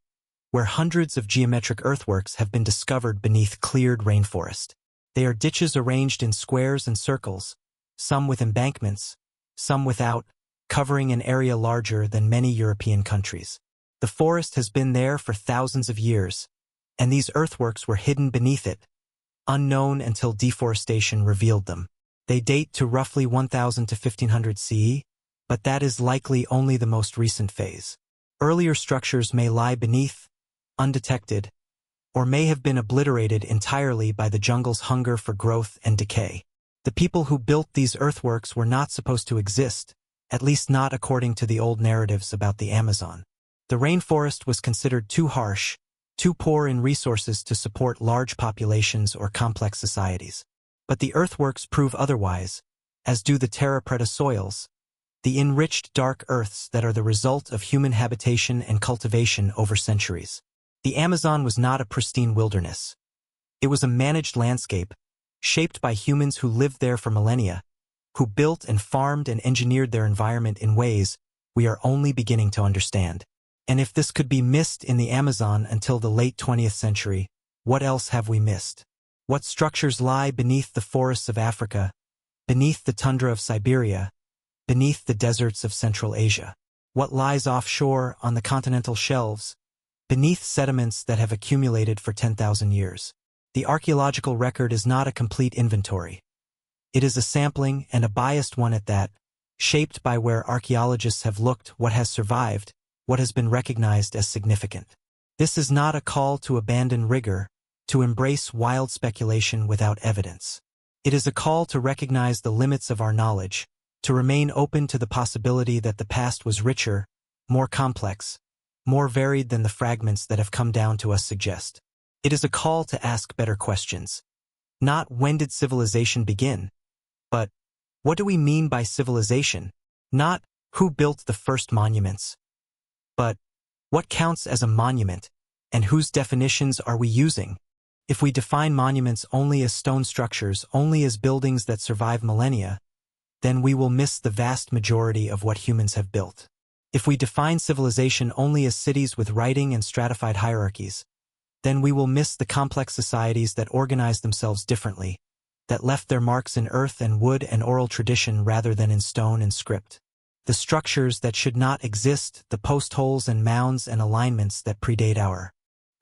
where hundreds of geometric earthworks have been discovered beneath cleared rainforest. They are ditches arranged in squares and circles, some with embankments, some without, covering an area larger than many European countries. The forest has been there for thousands of years, and these earthworks were hidden beneath it, unknown until deforestation revealed them. They date to roughly 1000 to 1500 CE, but that is likely only the most recent phase. Earlier structures may lie beneath, undetected, or may have been obliterated entirely by the jungle's hunger for growth and decay. The people who built these earthworks were not supposed to exist, at least not according to the old narratives about the Amazon. The rainforest was considered too harsh, too poor in resources to support large populations or complex societies. But the earthworks prove otherwise, as do the terra preta soils, the enriched dark earths that are the result of human habitation and cultivation over centuries. The Amazon was not a pristine wilderness. It was a managed landscape, shaped by humans who lived there for millennia, who built and farmed and engineered their environment in ways we are only beginning to understand. And if this could be missed in the Amazon until the late 20th century, what else have we missed? What structures lie beneath the forests of Africa, beneath the tundra of Siberia, beneath the deserts of Central Asia? What lies offshore on the continental shelves, beneath sediments that have accumulated for 10,000 years? The archaeological record is not a complete inventory. It is a sampling, and a biased one at that, shaped by where archaeologists have looked, what has survived, what has been recognized as significant. This is not a call to abandon rigor, to embrace wild speculation without evidence. It is a call to recognize the limits of our knowledge, to remain open to the possibility that the past was richer, more complex, more varied than the fragments that have come down to us suggest. It is a call to ask better questions. Not when did civilization begin, but what do we mean by civilization? Not who built the first monuments, but what counts as a monument, and whose definitions are we using? If we define monuments only as stone structures, only as buildings that survive millennia, then we will miss the vast majority of what humans have built. If we define civilization only as cities with writing and stratified hierarchies, then we will miss the complex societies that organize themselves differently, that left their marks in earth and wood and oral tradition rather than in stone and script. The structures that should not exist, the post holes and mounds and alignments that predate our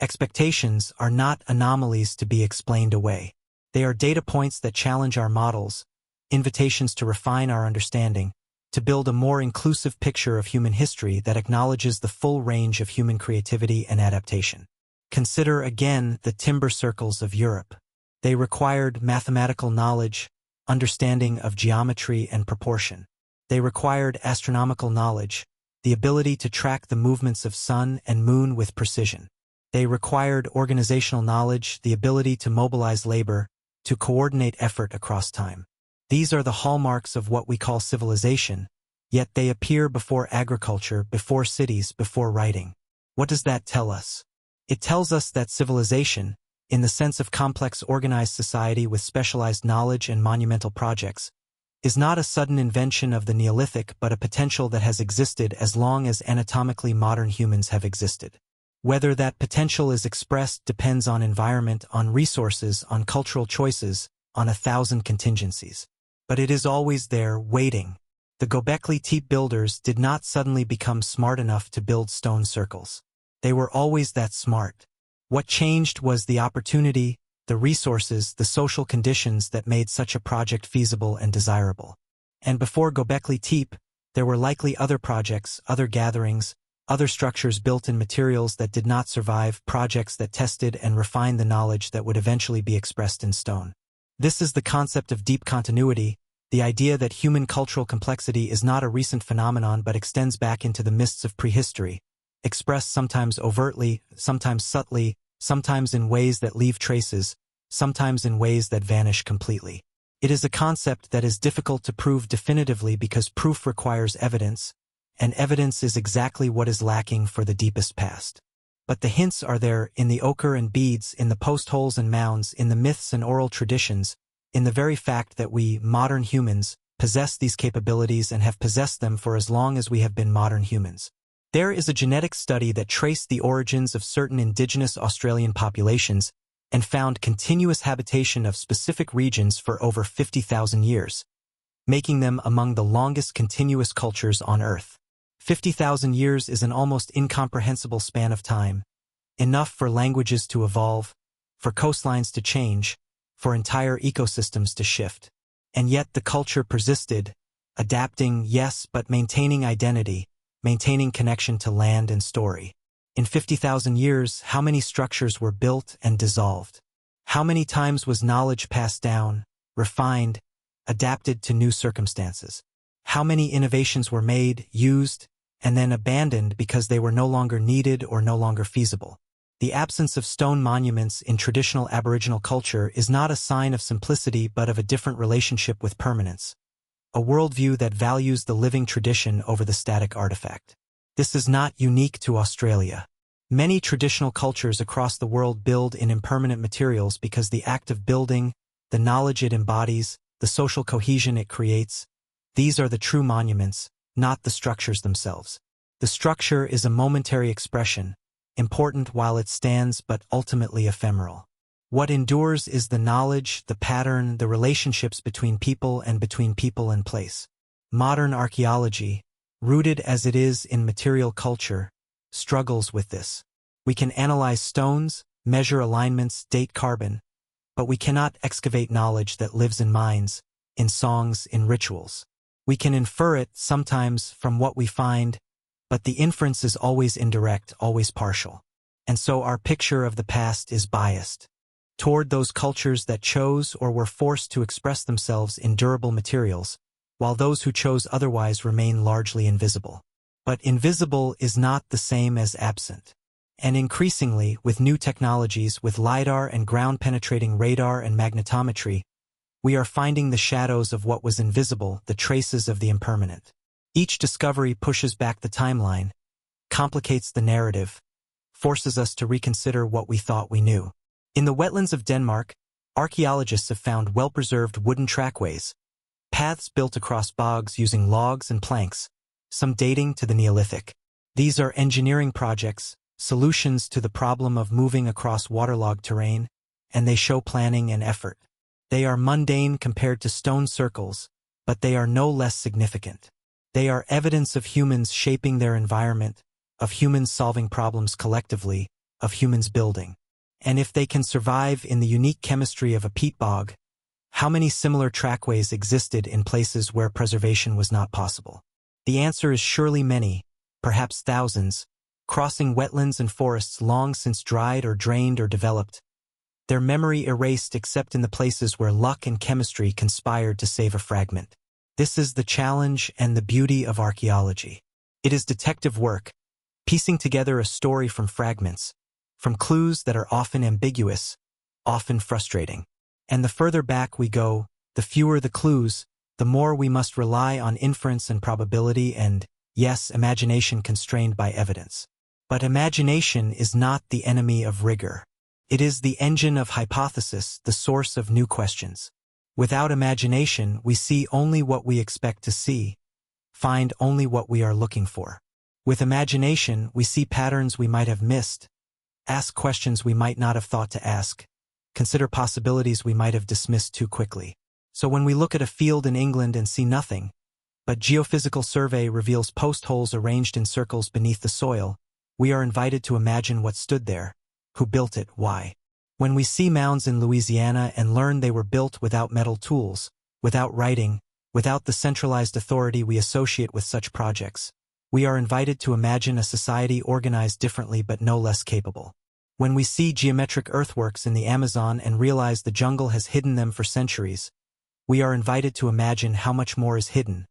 expectations, are not anomalies to be explained away. They are data points that challenge our models, invitations to refine our understanding, to build a more inclusive picture of human history that acknowledges the full range of human creativity and adaptation. Consider again the timber circles of Europe. They required mathematical knowledge, understanding of geometry and proportion. They required astronomical knowledge, the ability to track the movements of sun and moon with precision. They required organizational knowledge, the ability to mobilize labor, to coordinate effort across time. These are the hallmarks of what we call civilization, yet they appear before agriculture, before cities, before writing. What does that tell us? It tells us that civilization, in the sense of complex organized society with specialized knowledge and monumental projects, is not a sudden invention of the Neolithic but a potential that has existed as long as anatomically modern humans have existed. Whether that potential is expressed depends on environment, on resources, on cultural choices, on 1,000 contingencies. But it is always there, waiting. The Göbekli Tepe builders did not suddenly become smart enough to build stone circles. They were always that smart. What changed was the opportunity, the resources, the social conditions that made such a project feasible and desirable. And before Göbekli Tepe, there were likely other projects, other gatherings, other structures built in materials that did not survive, projects that tested and refined the knowledge that would eventually be expressed in stone. This is the concept of deep continuity, the idea that human cultural complexity is not a recent phenomenon but extends back into the mists of prehistory, expressed sometimes overtly, sometimes subtly, sometimes in ways that leave traces, sometimes in ways that vanish completely. It is a concept that is difficult to prove definitively because proof requires evidence, and evidence is exactly what is lacking for the deepest past. But the hints are there in the ochre and beads, in the post holes and mounds, in the myths and oral traditions, in the very fact that we, modern humans, possess these capabilities and have possessed them for as long as we have been modern humans. There is a genetic study that traced the origins of certain indigenous Australian populations and found continuous habitation of specific regions for over 50,000 years, making them among the longest continuous cultures on Earth. 50,000 years is an almost incomprehensible span of time, enough for languages to evolve, for coastlines to change, for entire ecosystems to shift. And yet the culture persisted, adapting, yes, but maintaining identity, maintaining connection to land and story. In 50,000 years, how many structures were built and dissolved? How many times was knowledge passed down, refined, adapted to new circumstances? How many innovations were made, used, and then abandoned because they were no longer needed or no longer feasible? The absence of stone monuments in traditional Aboriginal culture is not a sign of simplicity but of a different relationship with permanence, a worldview that values the living tradition over the static artifact. This is not unique to Australia. Many traditional cultures across the world build in impermanent materials because the act of building, the knowledge it embodies, the social cohesion it creates, these are the true monuments, not the structures themselves. The structure is a momentary expression, important while it stands but ultimately ephemeral. What endures is the knowledge, the pattern, the relationships between people and place. Modern archaeology, rooted as it is in material culture, struggles with this. We can analyze stones, measure alignments, date carbon, but we cannot excavate knowledge that lives in minds, in songs, in rituals. We can infer it sometimes from what we find, but the inference is always indirect, always partial. And so our picture of the past is biased toward those cultures that chose or were forced to express themselves in durable materials, while those who chose otherwise remain largely invisible. But invisible is not the same as absent. And increasingly, with new technologies, with LiDAR and ground-penetrating radar and magnetometry, we are finding the shadows of what was invisible, the traces of the impermanent. Each discovery pushes back the timeline, complicates the narrative, forces us to reconsider what we thought we knew. In the wetlands of Denmark, archaeologists have found well-preserved wooden trackways, paths built across bogs using logs and planks, some dating to the Neolithic. These are engineering projects, solutions to the problem of moving across waterlogged terrain, and they show planning and effort. They are mundane compared to stone circles, but they are no less significant. They are evidence of humans shaping their environment, of humans solving problems collectively, of humans building. And if they can survive in the unique chemistry of a peat bog, how many similar trackways existed in places where preservation was not possible? The answer is surely many, perhaps thousands, crossing wetlands and forests long since dried or drained or developed, their memory erased except in the places where luck and chemistry conspired to save a fragment. This is the challenge and the beauty of archaeology. It is detective work, piecing together a story from fragments, from clues that are often ambiguous, often frustrating. And the further back we go, the fewer the clues, the more we must rely on inference and probability and, yes, imagination constrained by evidence. But imagination is not the enemy of rigor. It is the engine of hypothesis, the source of new questions. Without imagination, we see only what we expect to see, find only what we are looking for. With imagination, we see patterns we might have missed, ask questions we might not have thought to ask, consider possibilities we might have dismissed too quickly. So when we look at a field in England and see nothing, but geophysical survey reveals post holes arranged in circles beneath the soil, we are invited to imagine what stood there, who built it, why. When we see mounds in Louisiana and learn they were built without metal tools, without writing, without the centralized authority we associate with such projects, we are invited to imagine a society organized differently but no less capable. When we see geometric earthworks in the Amazon and realize the jungle has hidden them for centuries, we are invited to imagine how much more is hidden,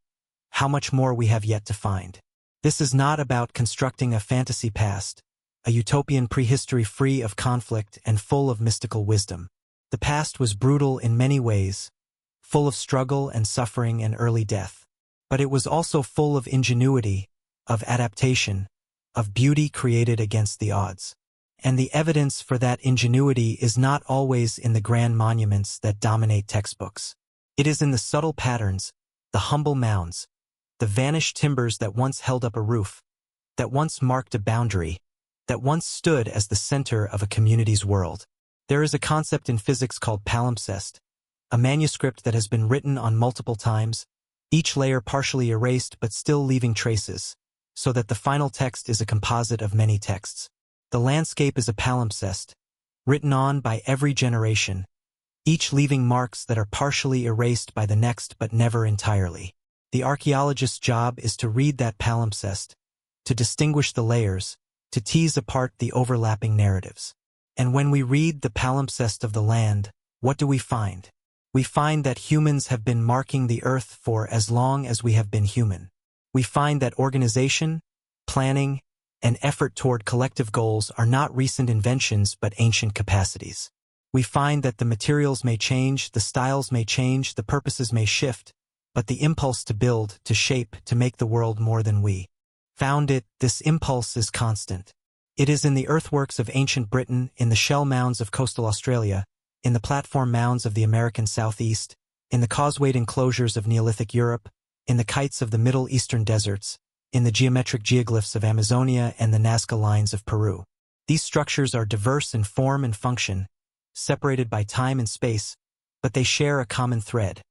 how much more we have yet to find. This is not about constructing a fantasy past, a utopian prehistory free of conflict and full of mystical wisdom. The past was brutal in many ways, full of struggle and suffering and early death. But it was also full of ingenuity, of adaptation, of beauty created against the odds. And the evidence for that ingenuity is not always in the grand monuments that dominate textbooks. It is in the subtle patterns, the humble mounds, the vanished timbers that once held up a roof, that once marked a boundary, that once stood as the center of a community's world. There is a concept in physics called palimpsest, a manuscript that has been written on multiple times, each layer partially erased but still leaving traces, so that the final text is a composite of many texts. The landscape is a palimpsest, written on by every generation, each leaving marks that are partially erased by the next but never entirely. The archaeologist's job is to read that palimpsest, to distinguish the layers, to tease apart the overlapping narratives. And when we read the palimpsest of the land, what do we find? We find that humans have been marking the earth for as long as we have been human. We find that organization, planning, and effort toward collective goals are not recent inventions but ancient capacities. We find that the materials may change, the styles may change, the purposes may shift, but the impulse to build, to shape, to make the world more than we found it, this impulse is constant. It is in the earthworks of ancient Britain, in the shell mounds of coastal Australia, in the platform mounds of the American Southeast, in the causewayed enclosures of Neolithic Europe, in the kites of the Middle Eastern deserts, in the geometric geoglyphs of Amazonia and the Nazca lines of Peru. These structures are diverse in form and function, separated by time and space, but they share a common thread.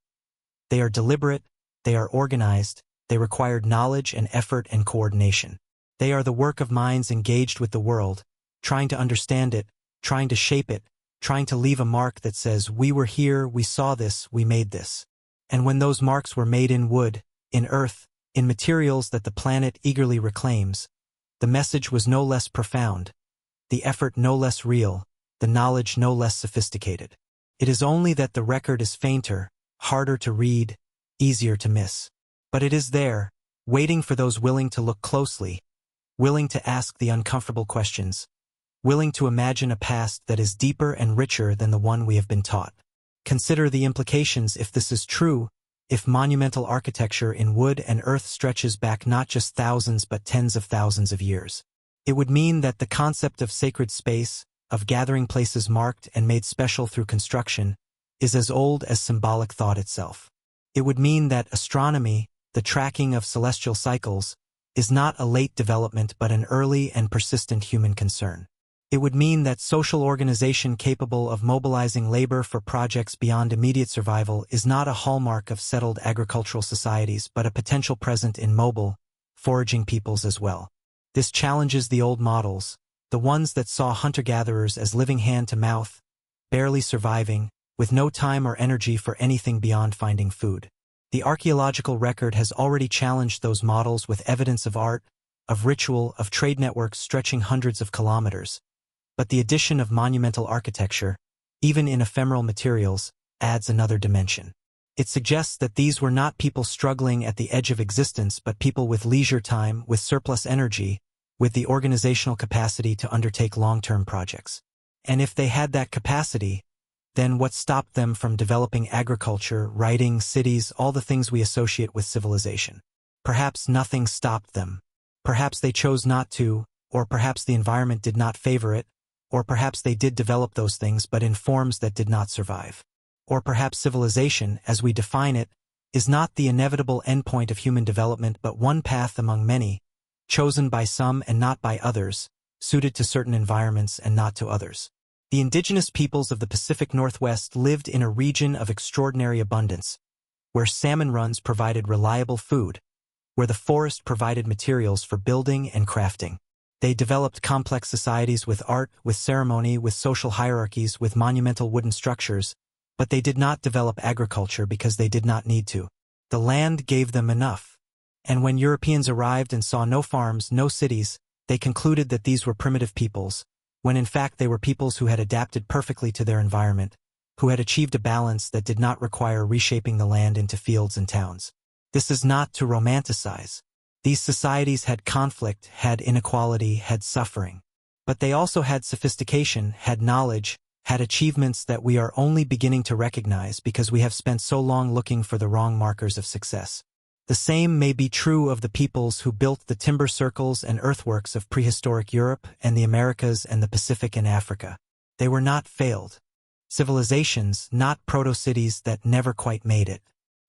They are deliberate, they are organized, they required knowledge and effort and coordination. They are the work of minds engaged with the world, trying to understand it, trying to shape it, trying to leave a mark that says, we were here, we saw this, we made this. And when those marks were made in wood, in earth, in materials that the planet eagerly reclaims, the message was no less profound, the effort no less real, the knowledge no less sophisticated. It is only that the record is fainter, harder to read, easier to miss. But it is there, waiting for those willing to look closely, willing to ask the uncomfortable questions, willing to imagine a past that is deeper and richer than the one we have been taught. Consider the implications if this is true, if monumental architecture in wood and earth stretches back not just thousands but tens of thousands of years. It would mean that the concept of sacred space, of gathering places marked and made special through construction, is as old as symbolic thought itself. It would mean that astronomy, the tracking of celestial cycles, is not a late development but an early and persistent human concern. It would mean that social organization capable of mobilizing labor for projects beyond immediate survival is not a hallmark of settled agricultural societies but a potential present in mobile, foraging peoples as well. This challenges the old models, the ones that saw hunter-gatherers as living hand-to-mouth, barely surviving, with no time or energy for anything beyond finding food. The archaeological record has already challenged those models with evidence of art, of ritual, of trade networks stretching hundreds of kilometers. But the addition of monumental architecture, even in ephemeral materials, adds another dimension. It suggests that these were not people struggling at the edge of existence but people with leisure time, with surplus energy, with the organizational capacity to undertake long-term projects. And if they had that capacity, then what stopped them from developing agriculture, writing, cities, all the things we associate with civilization? Perhaps nothing stopped them. Perhaps they chose not to, or perhaps the environment did not favor it, or perhaps they did develop those things but in forms that did not survive. Or perhaps civilization, as we define it, is not the inevitable endpoint of human development but one path among many, chosen by some and not by others, suited to certain environments and not to others. The indigenous peoples of the Pacific Northwest lived in a region of extraordinary abundance, where salmon runs provided reliable food, where the forest provided materials for building and crafting. They developed complex societies with art, with ceremony, with social hierarchies, with monumental wooden structures, but they did not develop agriculture because they did not need to. The land gave them enough. And when Europeans arrived and saw no farms, no cities, they concluded that these were primitive peoples, when in fact they were peoples who had adapted perfectly to their environment, who had achieved a balance that did not require reshaping the land into fields and towns. This is not to romanticize. These societies had conflict, had inequality, had suffering. But they also had sophistication, had knowledge, had achievements that we are only beginning to recognize because we have spent so long looking for the wrong markers of success. The same may be true of the peoples who built the timber circles and earthworks of prehistoric Europe and the Americas and the Pacific and Africa. They were not failed civilizations, not proto-cities that never quite made it.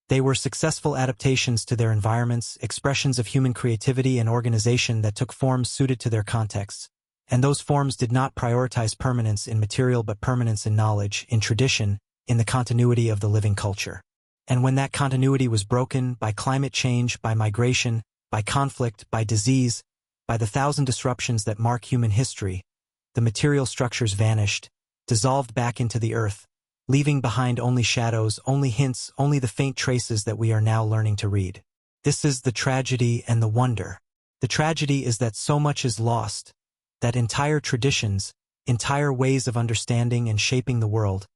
They were successful adaptations to their environments, expressions of human creativity and organization that took forms suited to their contexts. And those forms did not prioritize permanence in material but permanence in knowledge, in tradition, in the continuity of the living culture. And when that continuity was broken by climate change, by migration, by conflict, by disease, by the thousand disruptions that mark human history, the material structures vanished, dissolved back into the earth, leaving behind only shadows, only hints, only the faint traces that we are now learning to read. This is the tragedy and the wonder. The tragedy is that so much is lost, that entire traditions, entire ways of understanding and shaping the world,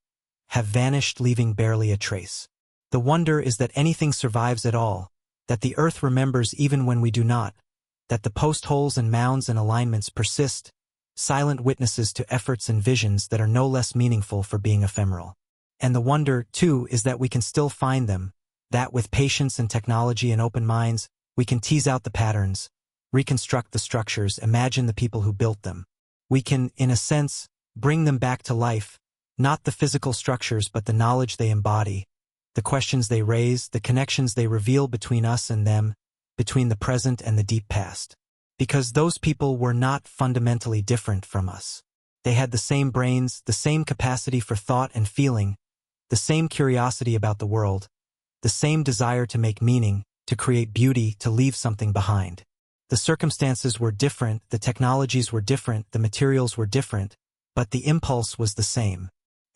have vanished, leaving barely a trace. The wonder is that anything survives at all, that the earth remembers even when we do not, that the post holes and mounds and alignments persist, silent witnesses to efforts and visions that are no less meaningful for being ephemeral. And the wonder, too, is that we can still find them, that with patience and technology and open minds, we can tease out the patterns, reconstruct the structures, imagine the people who built them. We can, in a sense, bring them back to life, not the physical structures but the knowledge they embody, the questions they raise, the connections they reveal between us and them, between the present and the deep past. Because those people were not fundamentally different from us. They had the same brains, the same capacity for thought and feeling, the same curiosity about the world, the same desire to make meaning, to create beauty, to leave something behind. The circumstances were different, the technologies were different, the materials were different, but the impulse was the same.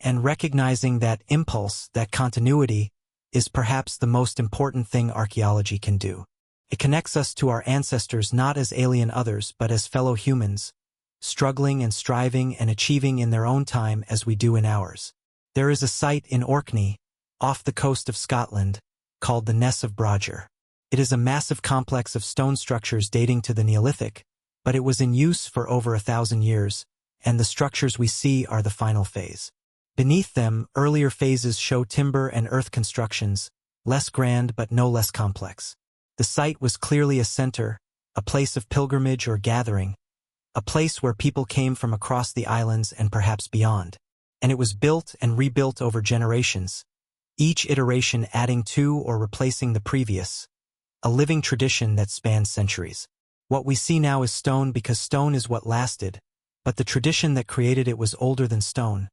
And recognizing that impulse, that continuity, is perhaps the most important thing archaeology can do. It connects us to our ancestors not as alien others but as fellow humans, struggling and striving and achieving in their own time as we do in ours. There is a site in Orkney, off the coast of Scotland, called the Ness of Brodger. It is a massive complex of stone structures dating to the Neolithic, but it was in use for over 1,000 years, and the structures we see are the final phase. Beneath them, earlier phases show timber and earth constructions, less grand but no less complex. The site was clearly a center, a place of pilgrimage or gathering, a place where people came from across the islands and perhaps beyond. And it was built and rebuilt over generations, each iteration adding to or replacing the previous, a living tradition that spans centuries. What we see now is stone because stone is what lasted, but the tradition that created it was older than stone,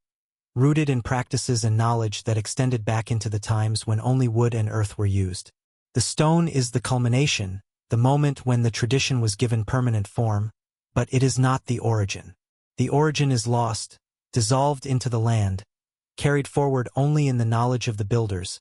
rooted in practices and knowledge that extended back into the times when only wood and earth were used. The stone is the culmination, the moment when the tradition was given permanent form, but it is not the origin. The origin is lost, dissolved into the land, carried forward only in the knowledge of the builders,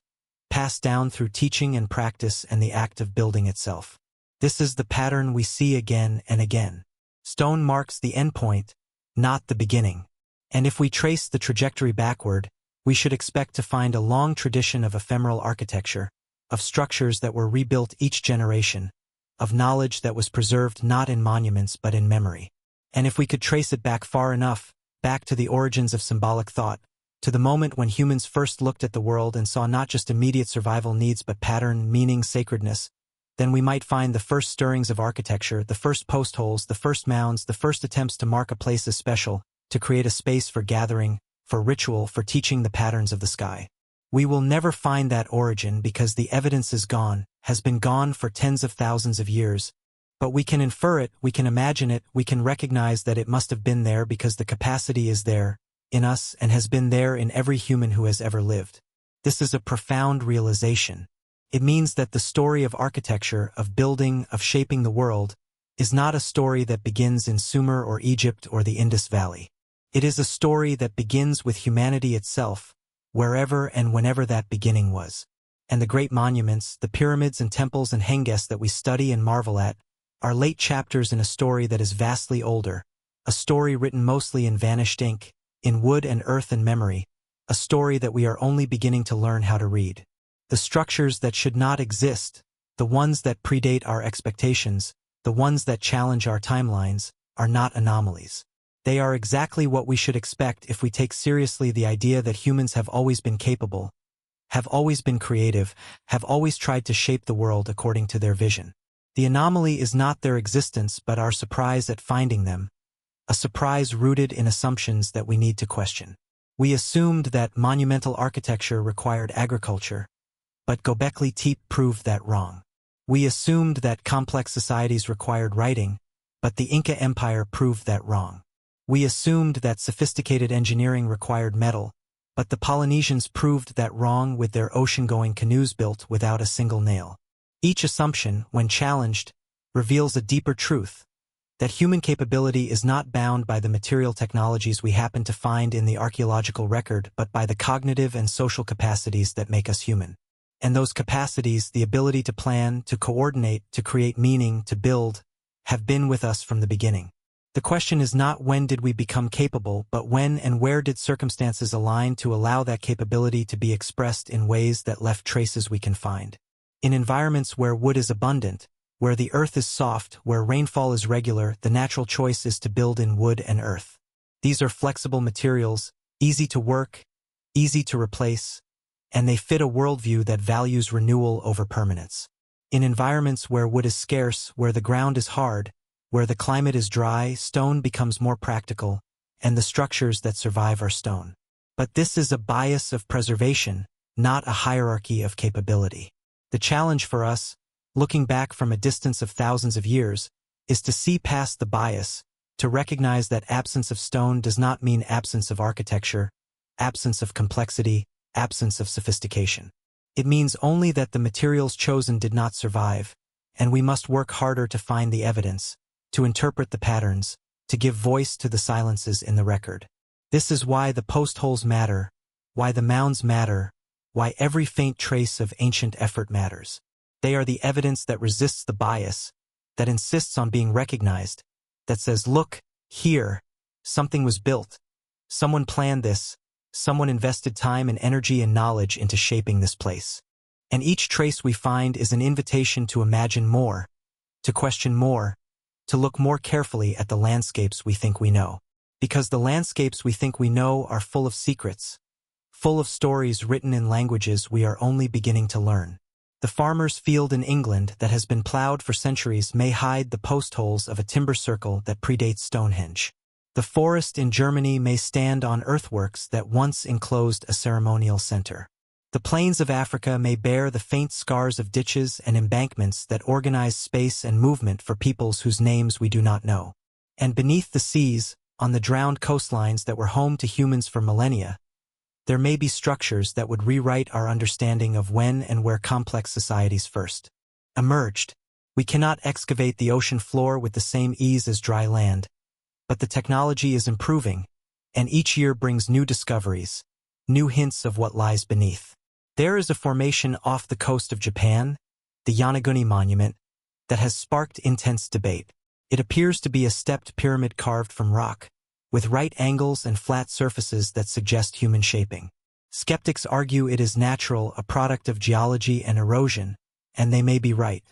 passed down through teaching and practice and the act of building itself. This is the pattern we see again and again. Stone marks the endpoint, not the beginning. And if we trace the trajectory backward, we should expect to find a long tradition of ephemeral architecture, of structures that were rebuilt each generation, of knowledge that was preserved not in monuments but in memory. And if we could trace it back far enough, back to the origins of symbolic thought, to the moment when humans first looked at the world and saw not just immediate survival needs but pattern, meaning, sacredness, then we might find the first stirrings of architecture, the first post holes, the first mounds, the first attempts to mark a place as special, to create a space for gathering, for ritual, for teaching the patterns of the sky. We will never find that origin because the evidence is gone, has been gone for tens of thousands of years. But we can infer it, we can imagine it, we can recognize that it must have been there because the capacity is there, in us, and has been there in every human who has ever lived. This is a profound realization. It means that the story of architecture, of building, of shaping the world, is not a story that begins in Sumer or Egypt or the Indus Valley. It is a story that begins with humanity itself, wherever and whenever that beginning was. And the great monuments, the pyramids and temples and henges that we study and marvel at, are late chapters in a story that is vastly older, a story written mostly in vanished ink, in wood and earth and memory, a story that we are only beginning to learn how to read. The structures that should not exist, the ones that predate our expectations, the ones that challenge our timelines, are not anomalies. They are exactly what we should expect if we take seriously the idea that humans have always been capable, have always been creative, have always tried to shape the world according to their vision. The anomaly is not their existence but our surprise at finding them, a surprise rooted in assumptions that we need to question. We assumed that monumental architecture required agriculture, but Göbekli Tepe proved that wrong. We assumed that complex societies required writing, but the Inca Empire proved that wrong. We assumed that sophisticated engineering required metal, but the Polynesians proved that wrong with their ocean-going canoes built without a single nail. Each assumption, when challenged, reveals a deeper truth, that human capability is not bound by the material technologies we happen to find in the archaeological record but by the cognitive and social capacities that make us human. And those capacities, the ability to plan, to coordinate, to create meaning, to build, have been with us from the beginning. The question is not when did we become capable, but when and where did circumstances align to allow that capability to be expressed in ways that left traces we can find. In environments where wood is abundant, where the earth is soft, where rainfall is regular, the natural choice is to build in wood and earth. These are flexible materials, easy to work, easy to replace, and they fit a worldview that values renewal over permanence. In environments where wood is scarce, where the ground is hard, where the climate is dry, stone becomes more practical, and the structures that survive are stone. But this is a bias of preservation, not a hierarchy of capability. The challenge for us, looking back from a distance of thousands of years, is to see past the bias, to recognize that absence of stone does not mean absence of architecture, absence of complexity, absence of sophistication. It means only that the materials chosen did not survive, and we must work harder to find the evidence, to interpret the patterns, to give voice to the silences in the record. This is why the post holes matter, why the mounds matter, why every faint trace of ancient effort matters. They are the evidence that resists the bias, that insists on being recognized, that says, look, here, something was built, someone planned this, someone invested time and energy and knowledge into shaping this place. And each trace we find is an invitation to imagine more, to question more, to look more carefully at the landscapes we think we know. Because the landscapes we think we know are full of secrets, full of stories written in languages we are only beginning to learn. The farmer's field in England that has been plowed for centuries may hide the post holes of a timber circle that predates Stonehenge. The forest in Germany may stand on earthworks that once enclosed a ceremonial center. The plains of Africa may bear the faint scars of ditches and embankments that organize space and movement for peoples whose names we do not know. And beneath the seas, on the drowned coastlines that were home to humans for millennia, there may be structures that would rewrite our understanding of when and where complex societies first emerged. We cannot excavate the ocean floor with the same ease as dry land, but the technology is improving, and each year brings new discoveries, new hints of what lies beneath. There is a formation off the coast of Japan, the Yonaguni Monument, that has sparked intense debate. It appears to be a stepped pyramid carved from rock, with right angles and flat surfaces that suggest human shaping. Skeptics argue it is natural, a product of geology and erosion, and they may be right.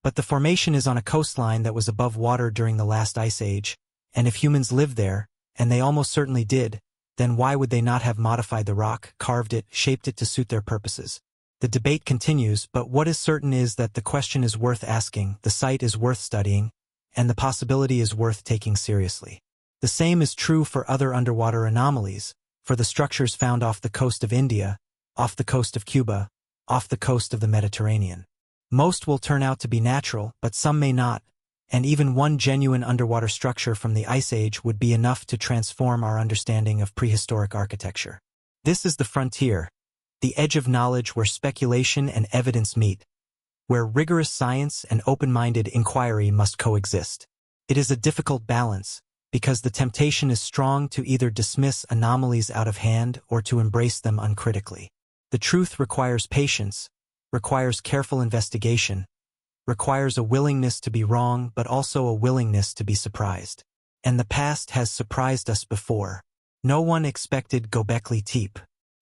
But the formation is on a coastline that was above water during the last ice age, and if humans lived there, and they almost certainly did, then why would they not have modified the rock, carved it, shaped it to suit their purposes? The debate continues, but what is certain is that the question is worth asking, the site is worth studying, and the possibility is worth taking seriously. The same is true for other underwater anomalies, for the structures found off the coast of India, off the coast of Cuba, off the coast of the Mediterranean. Most will turn out to be natural, but some may not, and even one genuine underwater structure from the Ice Age would be enough to transform our understanding of prehistoric architecture. This is the frontier, the edge of knowledge where speculation and evidence meet, where rigorous science and open-minded inquiry must coexist. It is a difficult balance, because the temptation is strong to either dismiss anomalies out of hand or to embrace them uncritically. The truth requires patience, requires careful investigation, requires a willingness to be wrong but also a willingness to be surprised. And the past has surprised us before. No one expected Göbekli Tepe.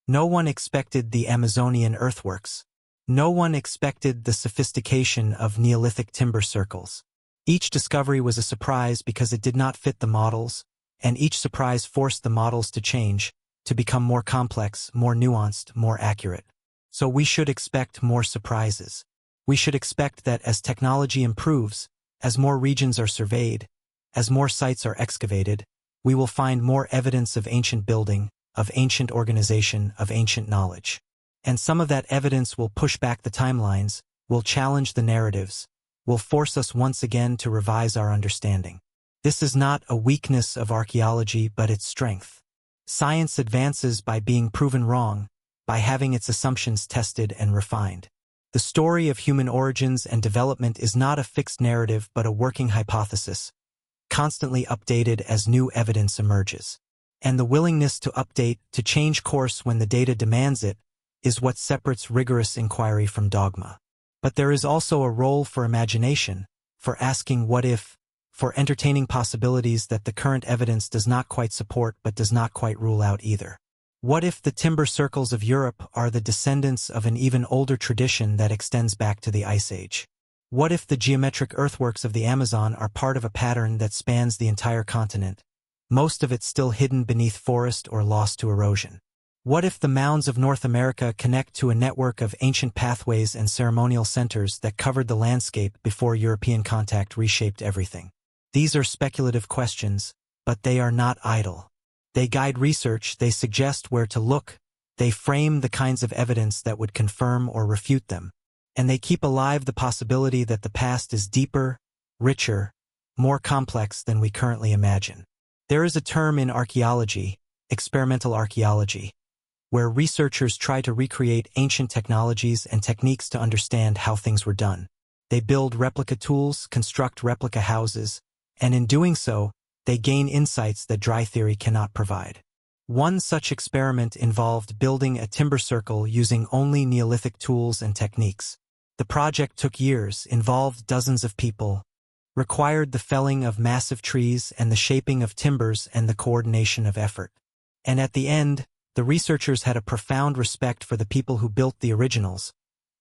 No one expected the Amazonian earthworks. No one expected the sophistication of Neolithic timber circles. Each discovery was a surprise because it did not fit the models, and each surprise forced the models to change, to become more complex, more nuanced, more accurate. So we should expect more surprises. We should expect that as technology improves, as more regions are surveyed, as more sites are excavated, we will find more evidence of ancient building, of ancient organization, of ancient knowledge. And some of that evidence will push back the timelines, will challenge the narratives, will force us once again to revise our understanding. This is not a weakness of archaeology, but its strength. Science advances by being proven wrong, by having its assumptions tested and refined. The story of human origins and development is not a fixed narrative but a working hypothesis, constantly updated as new evidence emerges. And the willingness to update, to change course when the data demands it, is what separates rigorous inquiry from dogma. But there is also a role for imagination, for asking what if, for entertaining possibilities that the current evidence does not quite support but does not quite rule out either. What if the timber circles of Europe are the descendants of an even older tradition that extends back to the Ice Age? What if the geometric earthworks of the Amazon are part of a pattern that spans the entire continent, most of it still hidden beneath forest or lost to erosion? What if the mounds of North America connect to a network of ancient pathways and ceremonial centers that covered the landscape before European contact reshaped everything? These are speculative questions, but they are not idle. They guide research, they suggest where to look, they frame the kinds of evidence that would confirm or refute them, and they keep alive the possibility that the past is deeper, richer, more complex than we currently imagine. There is a term in archaeology, experimental archaeology, where researchers try to recreate ancient technologies and techniques to understand how things were done. They build replica tools, construct replica houses, and in doing so, they gain insights that dry theory cannot provide. One such experiment involved building a timber circle using only Neolithic tools and techniques. The project took years, involved dozens of people, required the felling of massive trees and the shaping of timbers and the coordination of effort. And at the end, the researchers had a profound respect for the people who built the originals,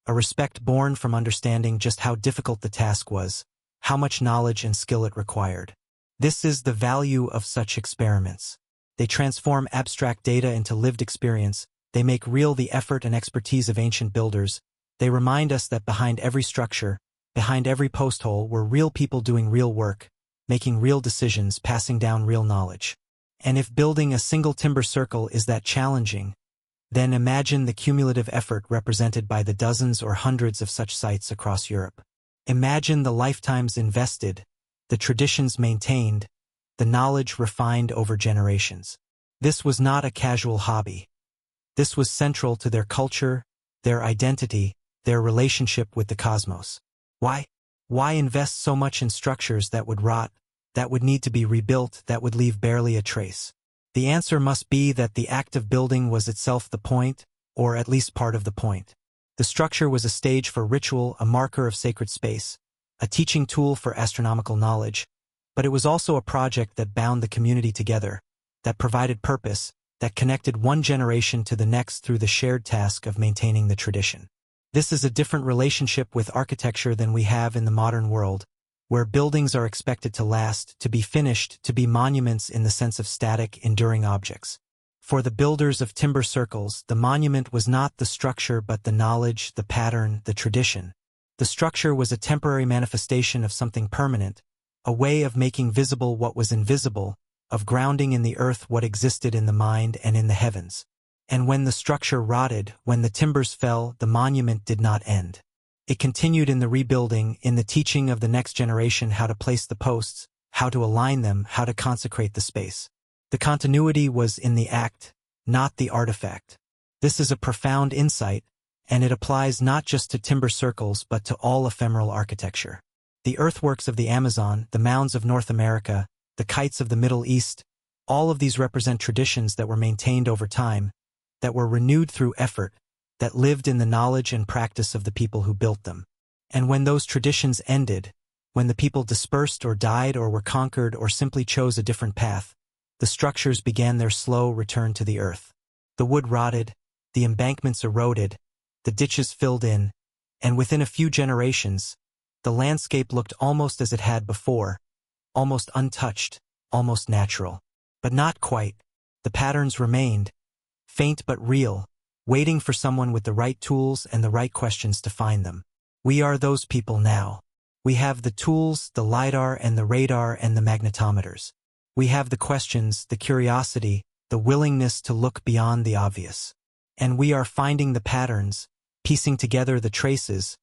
a respect born from understanding just how difficult the task was, how much knowledge and skill it required. This is the value of such experiments. They transform abstract data into lived experience, they make real the effort and expertise of ancient builders, they remind us that behind every structure, behind every post hole were real people doing real work, making real decisions, passing down real knowledge. And if building a single timber circle is that challenging, then imagine the cumulative effort represented by the dozens or hundreds of such sites across Europe. Imagine the lifetimes invested, the traditions maintained, the knowledge refined over generations. This was not a casual hobby. This was central to their culture, their identity, their relationship with the cosmos. Why? Why invest so much in structures that would rot, that would need to be rebuilt, that would leave barely a trace? The answer must be that the act of building was itself the point, or at least part of the point. The structure was a stage for ritual, a marker of sacred space, a teaching tool for astronomical knowledge, but it was also a project that bound the community together, that provided purpose, that connected one generation to the next through the shared task of maintaining the tradition. This is a different relationship with architecture than we have in the modern world, where buildings are expected to last, to be finished, to be monuments in the sense of static, enduring objects. For the builders of timber circles, the monument was not the structure but the knowledge, the pattern, the tradition. The structure was a temporary manifestation of something permanent, a way of making visible what was invisible, of grounding in the earth what existed in the mind and in the heavens. And when the structure rotted, when the timbers fell, the monument did not end. It continued in the rebuilding, in the teaching of the next generation how to place the posts, how to align them, how to consecrate the space. The continuity was in the act, not the artifact. This is a profound insight, and it applies not just to timber circles but to all ephemeral architecture. The earthworks of the Amazon, the mounds of North America, the kites of the Middle East, all of these represent traditions that were maintained over time, that were renewed through effort, that lived in the knowledge and practice of the people who built them. And when those traditions ended, when the people dispersed or died or were conquered or simply chose a different path, the structures began their slow return to the earth. The wood rotted, the embankments eroded, the ditches filled in, and within a few generations, the landscape looked almost as it had before, almost untouched, almost natural. But not quite. The patterns remained, faint but real, waiting for someone with the right tools and the right questions to find them. We are those people now. We have the tools, the LiDAR and the radar and the magnetometers. We have the questions, the curiosity, the willingness to look beyond the obvious. And we are finding the patterns, piecing together the traces,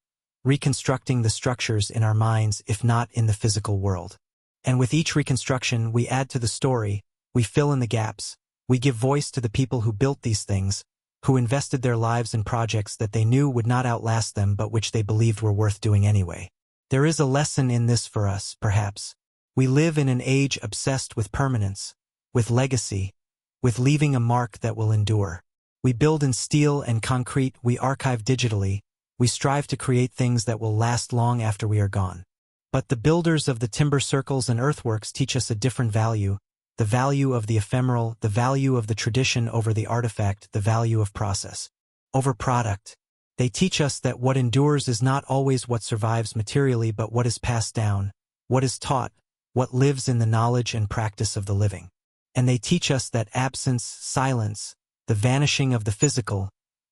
reconstructing the structures in our minds if not in the physical world. And with each reconstruction we add to the story, we fill in the gaps, we give voice to the people who built these things, who invested their lives in projects that they knew would not outlast them but which they believed were worth doing anyway. There is a lesson in this for us, perhaps. We live in an age obsessed with permanence, with legacy, with leaving a mark that will endure. We build in steel and concrete, we archive digitally, we strive to create things that will last long after we are gone. But the builders of the timber circles and earthworks teach us a different value, the value of the ephemeral, the value of the tradition over the artifact, the value of process over product. They teach us that what endures is not always what survives materially but what is passed down, what is taught, what lives in the knowledge and practice of the living. And they teach us that absence, silence, the vanishing of the physical,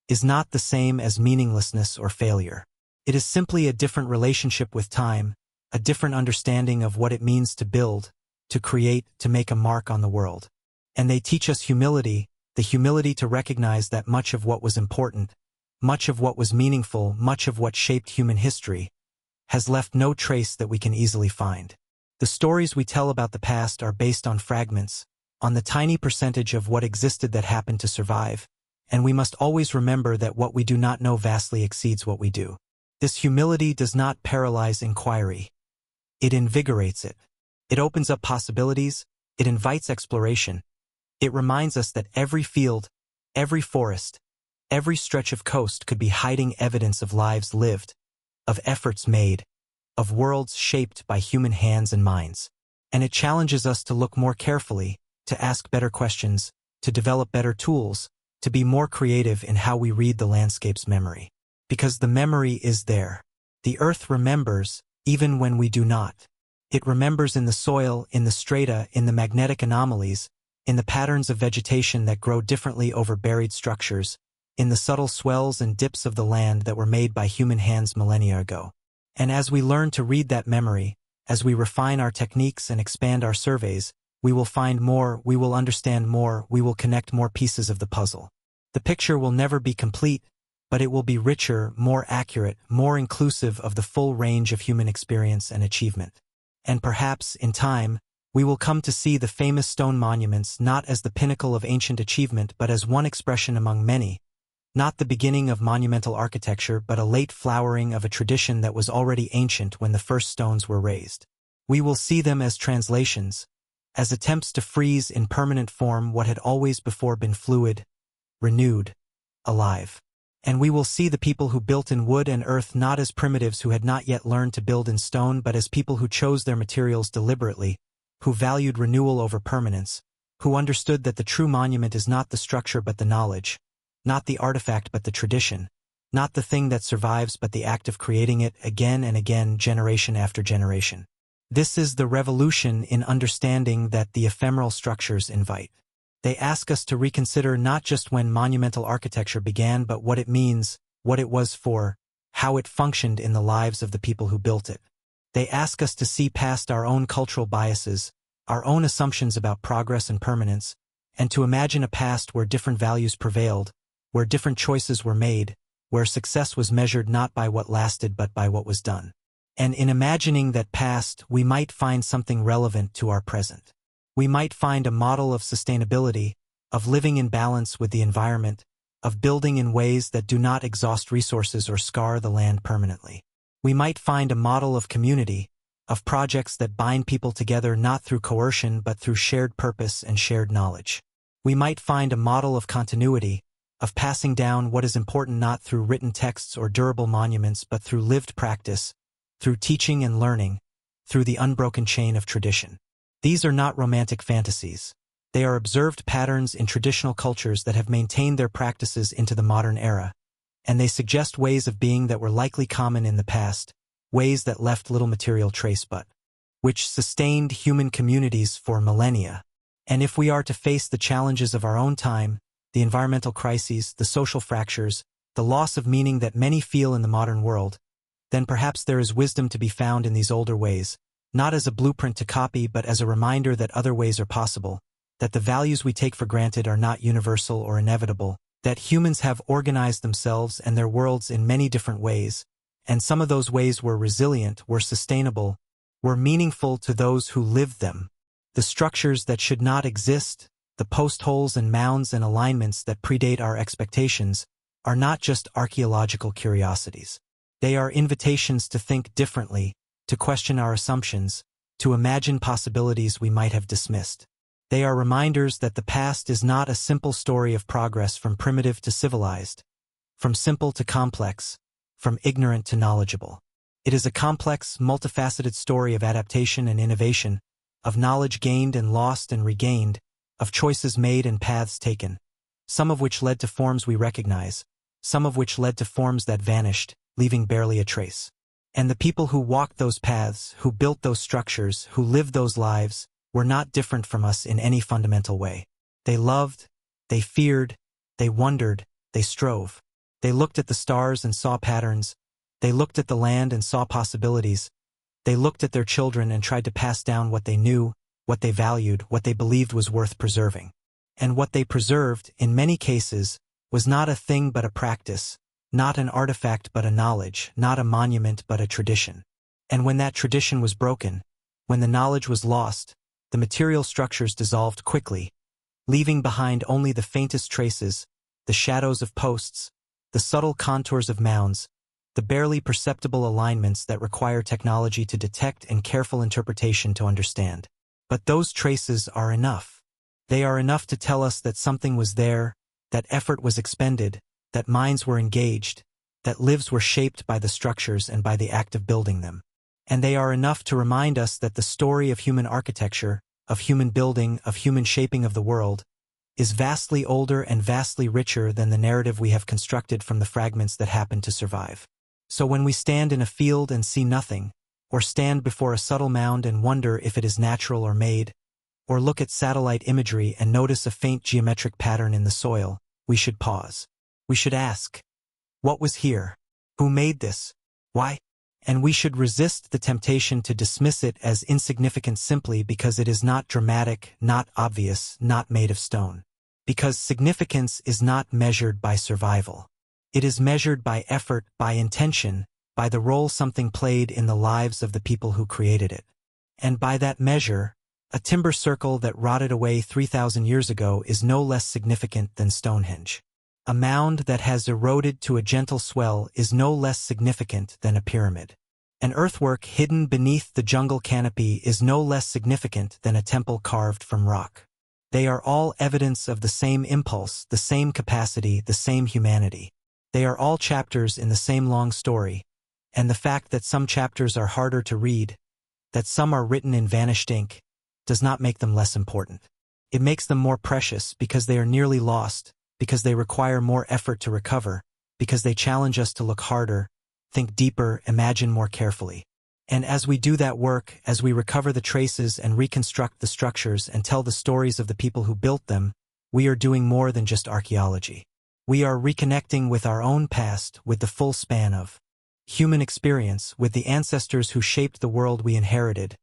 is not the same as meaninglessness or failure. It is simply a different relationship with time, a different understanding of what it means to build, to create, to make a mark on the world. And they teach us humility, the humility to recognize that much of what was important, much of what was meaningful, much of what shaped human history, has left no trace that we can easily find. The stories we tell about the past are based on fragments, on the tiny percentage of what existed that happened to survive, and we must always remember that what we do not know vastly exceeds what we do. This humility does not paralyze inquiry. It invigorates it. It opens up possibilities, it invites exploration. It reminds us that every field, every forest, every stretch of coast could be hiding evidence of lives lived, of efforts made, of worlds shaped by human hands and minds. And it challenges us to look more carefully, to ask better questions, to develop better tools, to be more creative in how we read the landscape's memory. Because the memory is there. The earth remembers, even when we do not. It remembers in the soil, in the strata, in the magnetic anomalies, in the patterns of vegetation that grow differently over buried structures, in the subtle swells and dips of the land that were made by human hands millennia ago. And as we learn to read that memory, as we refine our techniques and expand our surveys, we will find more, we will understand more, we will connect more pieces of the puzzle. The picture will never be complete, but it will be richer, more accurate, more inclusive of the full range of human experience and achievement. And perhaps, in time, we will come to see the famous stone monuments not as the pinnacle of ancient achievement but as one expression among many, not the beginning of monumental architecture but a late flowering of a tradition that was already ancient when the first stones were raised. We will see them as translations, as attempts to freeze in permanent form what had always before been fluid, renewed, alive. And we will see the people who built in wood and earth not as primitives who had not yet learned to build in stone but as people who chose their materials deliberately, who valued renewal over permanence, who understood that the true monument is not the structure but the knowledge, not the artifact but the tradition, not the thing that survives but the act of creating it again and again, generation after generation. This is the revolution in understanding that the ephemeral structures invite. They ask us to reconsider not just when monumental architecture began but what it means, what it was for, how it functioned in the lives of the people who built it. They ask us to see past our own cultural biases, our own assumptions about progress and permanence, and to imagine a past where different values prevailed, where different choices were made, where success was measured not by what lasted but by what was done. And in imagining that past, we might find something relevant to our present. We might find a model of sustainability, of living in balance with the environment, of building in ways that do not exhaust resources or scar the land permanently. We might find a model of community, of projects that bind people together not through coercion but through shared purpose and shared knowledge. We might find a model of continuity, of passing down what is important not through written texts or durable monuments but through lived practice, through teaching and learning, through the unbroken chain of tradition. These are not romantic fantasies. They are observed patterns in traditional cultures that have maintained their practices into the modern era, and they suggest ways of being that were likely common in the past, ways that left little material trace but which sustained human communities for millennia. And if we are to face the challenges of our own time, the environmental crises, the social fractures, the loss of meaning that many feel in the modern world, then perhaps there is wisdom to be found in these older ways, not as a blueprint to copy but as a reminder that other ways are possible, that the values we take for granted are not universal or inevitable, that humans have organized themselves and their worlds in many different ways, and some of those ways were resilient, were sustainable, were meaningful to those who lived them. The structures that should not exist, the post holes and mounds and alignments that predate our expectations, are not just archaeological curiosities. They are invitations to think differently, to question our assumptions, to imagine possibilities we might have dismissed. They are reminders that the past is not a simple story of progress from primitive to civilized, from simple to complex, from ignorant to knowledgeable. It is a complex, multifaceted story of adaptation and innovation, of knowledge gained and lost and regained, of choices made and paths taken, some of which led to forms we recognize, some of which led to forms that vanished, leaving barely a trace. And the people who walked those paths, who built those structures, who lived those lives, were not different from us in any fundamental way. They loved, they feared, they wondered, they strove. They looked at the stars and saw patterns. They looked at the land and saw possibilities. They looked at their children and tried to pass down what they knew, what they valued, what they believed was worth preserving. And what they preserved, in many cases, was not a thing but a practice, not an artifact but a knowledge, not a monument but a tradition. And when that tradition was broken, when the knowledge was lost, the material structures dissolved quickly, leaving behind only the faintest traces, the shadows of posts, the subtle contours of mounds, the barely perceptible alignments that require technology to detect and careful interpretation to understand. But those traces are enough. They are enough to tell us that something was there, that effort was expended, that minds were engaged, that lives were shaped by the structures and by the act of building them. And they are enough to remind us that the story of human architecture, of human building, of human shaping of the world, is vastly older and vastly richer than the narrative we have constructed from the fragments that happen to survive. So when we stand in a field and see nothing, or stand before a subtle mound and wonder if it is natural or made, or look at satellite imagery and notice a faint geometric pattern in the soil, we should pause. We should ask, what was here? Who made this? Why? And we should resist the temptation to dismiss it as insignificant simply because it is not dramatic, not obvious, not made of stone. Because significance is not measured by survival. It is measured by effort, by intention, by the role something played in the lives of the people who created it. And by that measure, a timber circle that rotted away 3,000 years ago is no less significant than Stonehenge. A mound that has eroded to a gentle swell is no less significant than a pyramid. An earthwork hidden beneath the jungle canopy is no less significant than a temple carved from rock. They are all evidence of the same impulse, the same capacity, the same humanity. They are all chapters in the same long story, and the fact that some chapters are harder to read, that some are written in vanished ink, does not make them less important. It makes them more precious because they are nearly lost, because they require more effort to recover, because they challenge us to look harder, think deeper, imagine more carefully. And as we do that work, as we recover the traces and reconstruct the structures and tell the stories of the people who built them, we are doing more than just archaeology. We are reconnecting with our own past, with the full span of human experience, with the ancestors who shaped the world we inherited,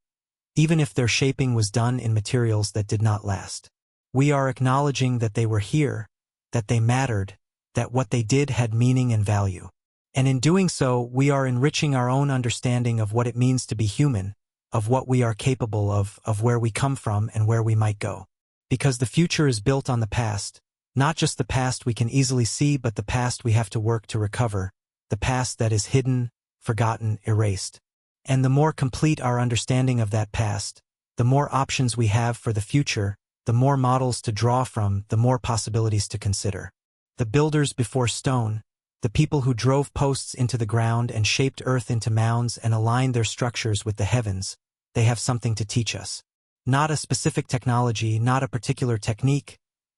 even if their shaping was done in materials that did not last. We are acknowledging that they were here, that they mattered, that what they did had meaning and value. And in doing so, we are enriching our own understanding of what it means to be human, of what we are capable of where we come from and where we might go. Because the future is built on the past, not just the past we can easily see, but the past we have to work to recover, the past that is hidden, forgotten, erased. And the more complete our understanding of that past, the more options we have for the future, the more models to draw from, the more possibilities to consider. The builders before stone, the people who drove posts into the ground and shaped earth into mounds and aligned their structures with the heavens, they have something to teach us. Not a specific technology, not a particular technique,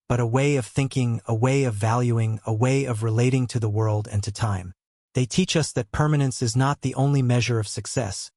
but a way of thinking, a way of valuing, a way of relating to the world and to time. They teach us that permanence is not the only measure of success,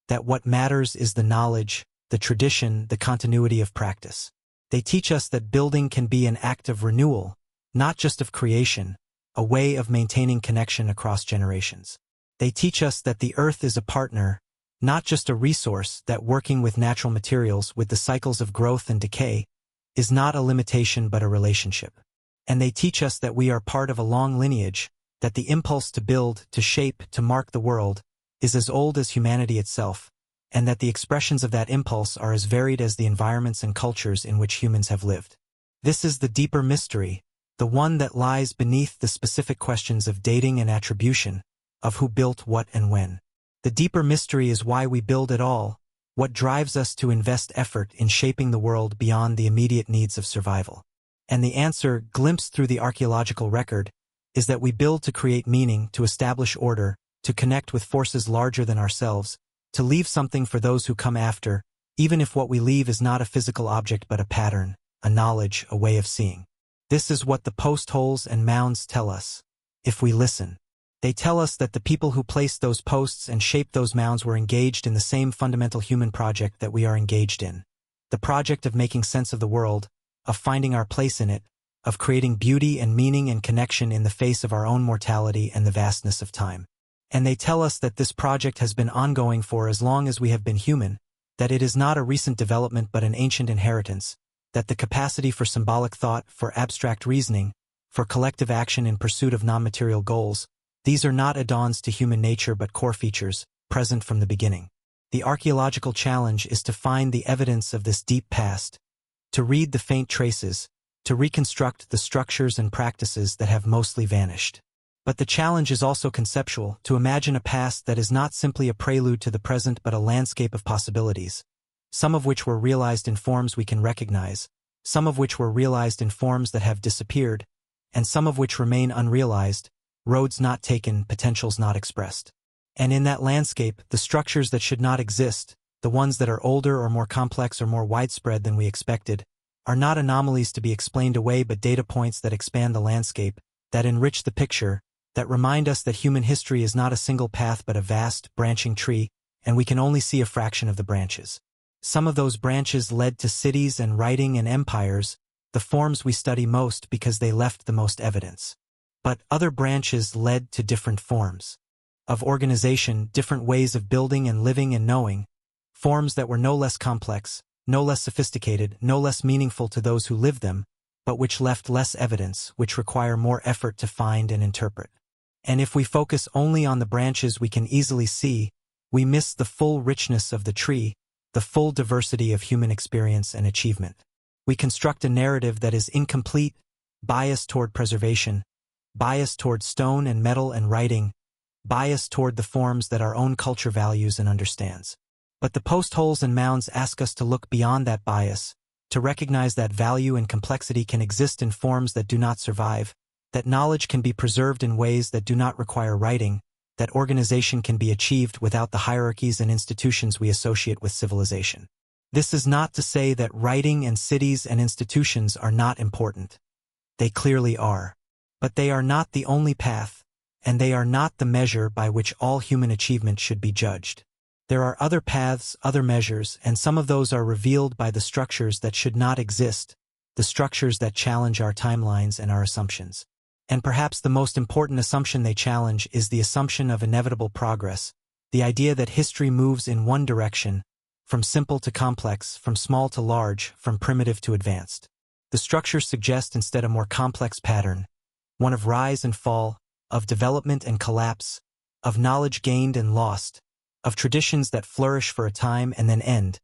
that what matters is the knowledge, the tradition, the continuity of practice. They teach us that building can be an act of renewal, not just of creation, a way of maintaining connection across generations. They teach us that the earth is a partner, not just a resource, that working with natural materials, with the cycles of growth and decay, is not a limitation but a relationship. And they teach us that we are part of a long lineage, that the impulse to build, to shape, to mark the world, is as old as humanity itself, and that the expressions of that impulse are as varied as the environments and cultures in which humans have lived. This is the deeper mystery, the one that lies beneath the specific questions of dating and attribution, of who built what and when. The deeper mystery is why we build at all, what drives us to invest effort in shaping the world beyond the immediate needs of survival. And the answer, glimpsed through the archaeological record, is that we build to create meaning, to establish order, to connect with forces larger than ourselves, to leave something for those who come after, even if what we leave is not a physical object but a pattern, a knowledge, a way of seeing. This is what the post holes and mounds tell us, if we listen. They tell us that the people who placed those posts and shaped those mounds were engaged in the same fundamental human project that we are engaged in. The project of making sense of the world, of finding our place in it, of creating beauty and meaning and connection in the face of our own mortality and the vastness of time. And they tell us that this project has been ongoing for as long as we have been human, that it is not a recent development but an ancient inheritance, that the capacity for symbolic thought, for abstract reasoning, for collective action in pursuit of non-material goals, these are not add-ons to human nature but core features, present from the beginning. The archaeological challenge is to find the evidence of this deep past, to read the faint traces, to reconstruct the structures and practices that have mostly vanished. But the challenge is also conceptual, to imagine a past that is not simply a prelude to the present but a landscape of possibilities, some of which were realized in forms we can recognize, some of which were realized in forms that have disappeared, and some of which remain unrealized, roads not taken, potentials not expressed. And in that landscape, the structures that should not exist, the ones that are older or more complex or more widespread than we expected, are not anomalies to be explained away but data points that expand the landscape, that enrich the picture, that remind us that human history is not a single path but a vast, branching tree, and we can only see a fraction of the branches. Some of those branches led to cities and writing and empires, the forms we study most because they left the most evidence. But other branches led to different forms of organization, different ways of building and living and knowing, forms that were no less complex, no less sophisticated, no less meaningful to those who lived them, but which left less evidence, which require more effort to find and interpret. And if we focus only on the branches we can easily see, we miss the full richness of the tree, the full diversity of human experience and achievement. We construct a narrative that is incomplete, biased toward preservation, biased toward stone and metal and writing, biased toward the forms that our own culture values and understands. But the post holes and mounds ask us to look beyond that bias, to recognize that value and complexity can exist in forms that do not survive, that knowledge can be preserved in ways that do not require writing, that organization can be achieved without the hierarchies and institutions we associate with civilization. This is not to say that writing and cities and institutions are not important. They clearly are. But they are not the only path, and they are not the measure by which all human achievement should be judged. There are other paths, other measures, and some of those are revealed by the structures that should not exist, the structures that challenge our timelines and our assumptions. And perhaps the most important assumption they challenge is the assumption of inevitable progress, the idea that history moves in one direction, from simple to complex, from small to large, from primitive to advanced. The structures suggest instead a more complex pattern, one of rise and fall, of development and collapse, of knowledge gained and lost, of traditions that flourish for a time and then end,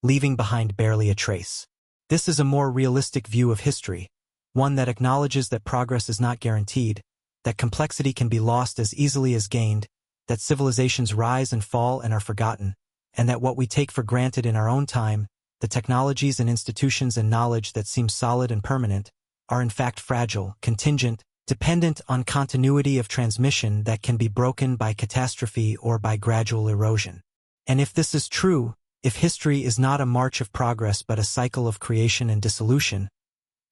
leaving behind barely a trace. This is a more realistic view of history, one that acknowledges that progress is not guaranteed, that complexity can be lost as easily as gained, that civilizations rise and fall and are forgotten, and that what we take for granted in our own time, the technologies and institutions and knowledge that seem solid and permanent, are in fact fragile, contingent, dependent on continuity of transmission that can be broken by catastrophe or by gradual erosion. And if this is true, if history is not a march of progress but a cycle of creation and dissolution,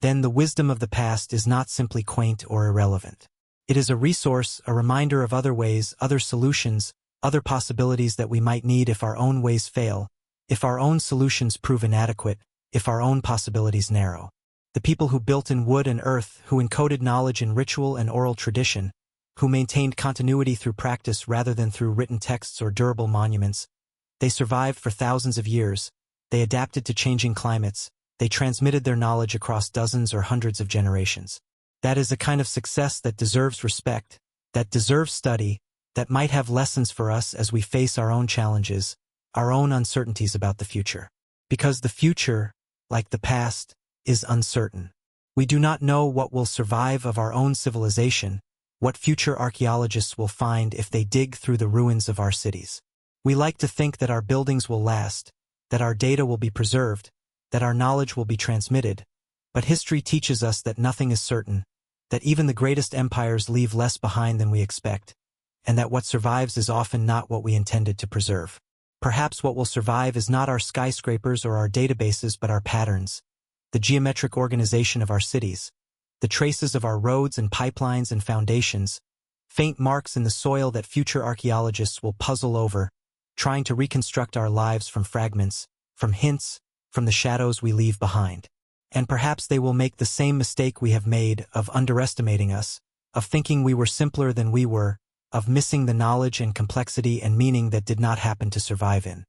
then the wisdom of the past is not simply quaint or irrelevant. It is a resource, a reminder of other ways, other solutions, other possibilities that we might need if our own ways fail, if our own solutions prove inadequate, if our own possibilities narrow. The people who built in wood and earth, who encoded knowledge in ritual and oral tradition, who maintained continuity through practice rather than through written texts or durable monuments, they survived for thousands of years, they adapted to changing climates, they transmitted their knowledge across dozens or hundreds of generations. That is a kind of success that deserves respect, that deserves study, that might have lessons for us as we face our own challenges, our own uncertainties about the future. Because the future, like the past, is uncertain. We do not know what will survive of our own civilization, what future archaeologists will find if they dig through the ruins of our cities. We like to think that our buildings will last, that our data will be preserved, that our knowledge will be transmitted, but history teaches us that nothing is certain, that even the greatest empires leave less behind than we expect, and that what survives is often not what we intended to preserve. Perhaps what will survive is not our skyscrapers or our databases but our patterns, the geometric organization of our cities, the traces of our roads and pipelines and foundations, faint marks in the soil that future archaeologists will puzzle over, trying to reconstruct our lives from fragments, from hints, from the shadows we leave behind. And perhaps they will make the same mistake we have made of underestimating us, of thinking we were simpler than we were, of missing the knowledge and complexity and meaning that did not happen to survive in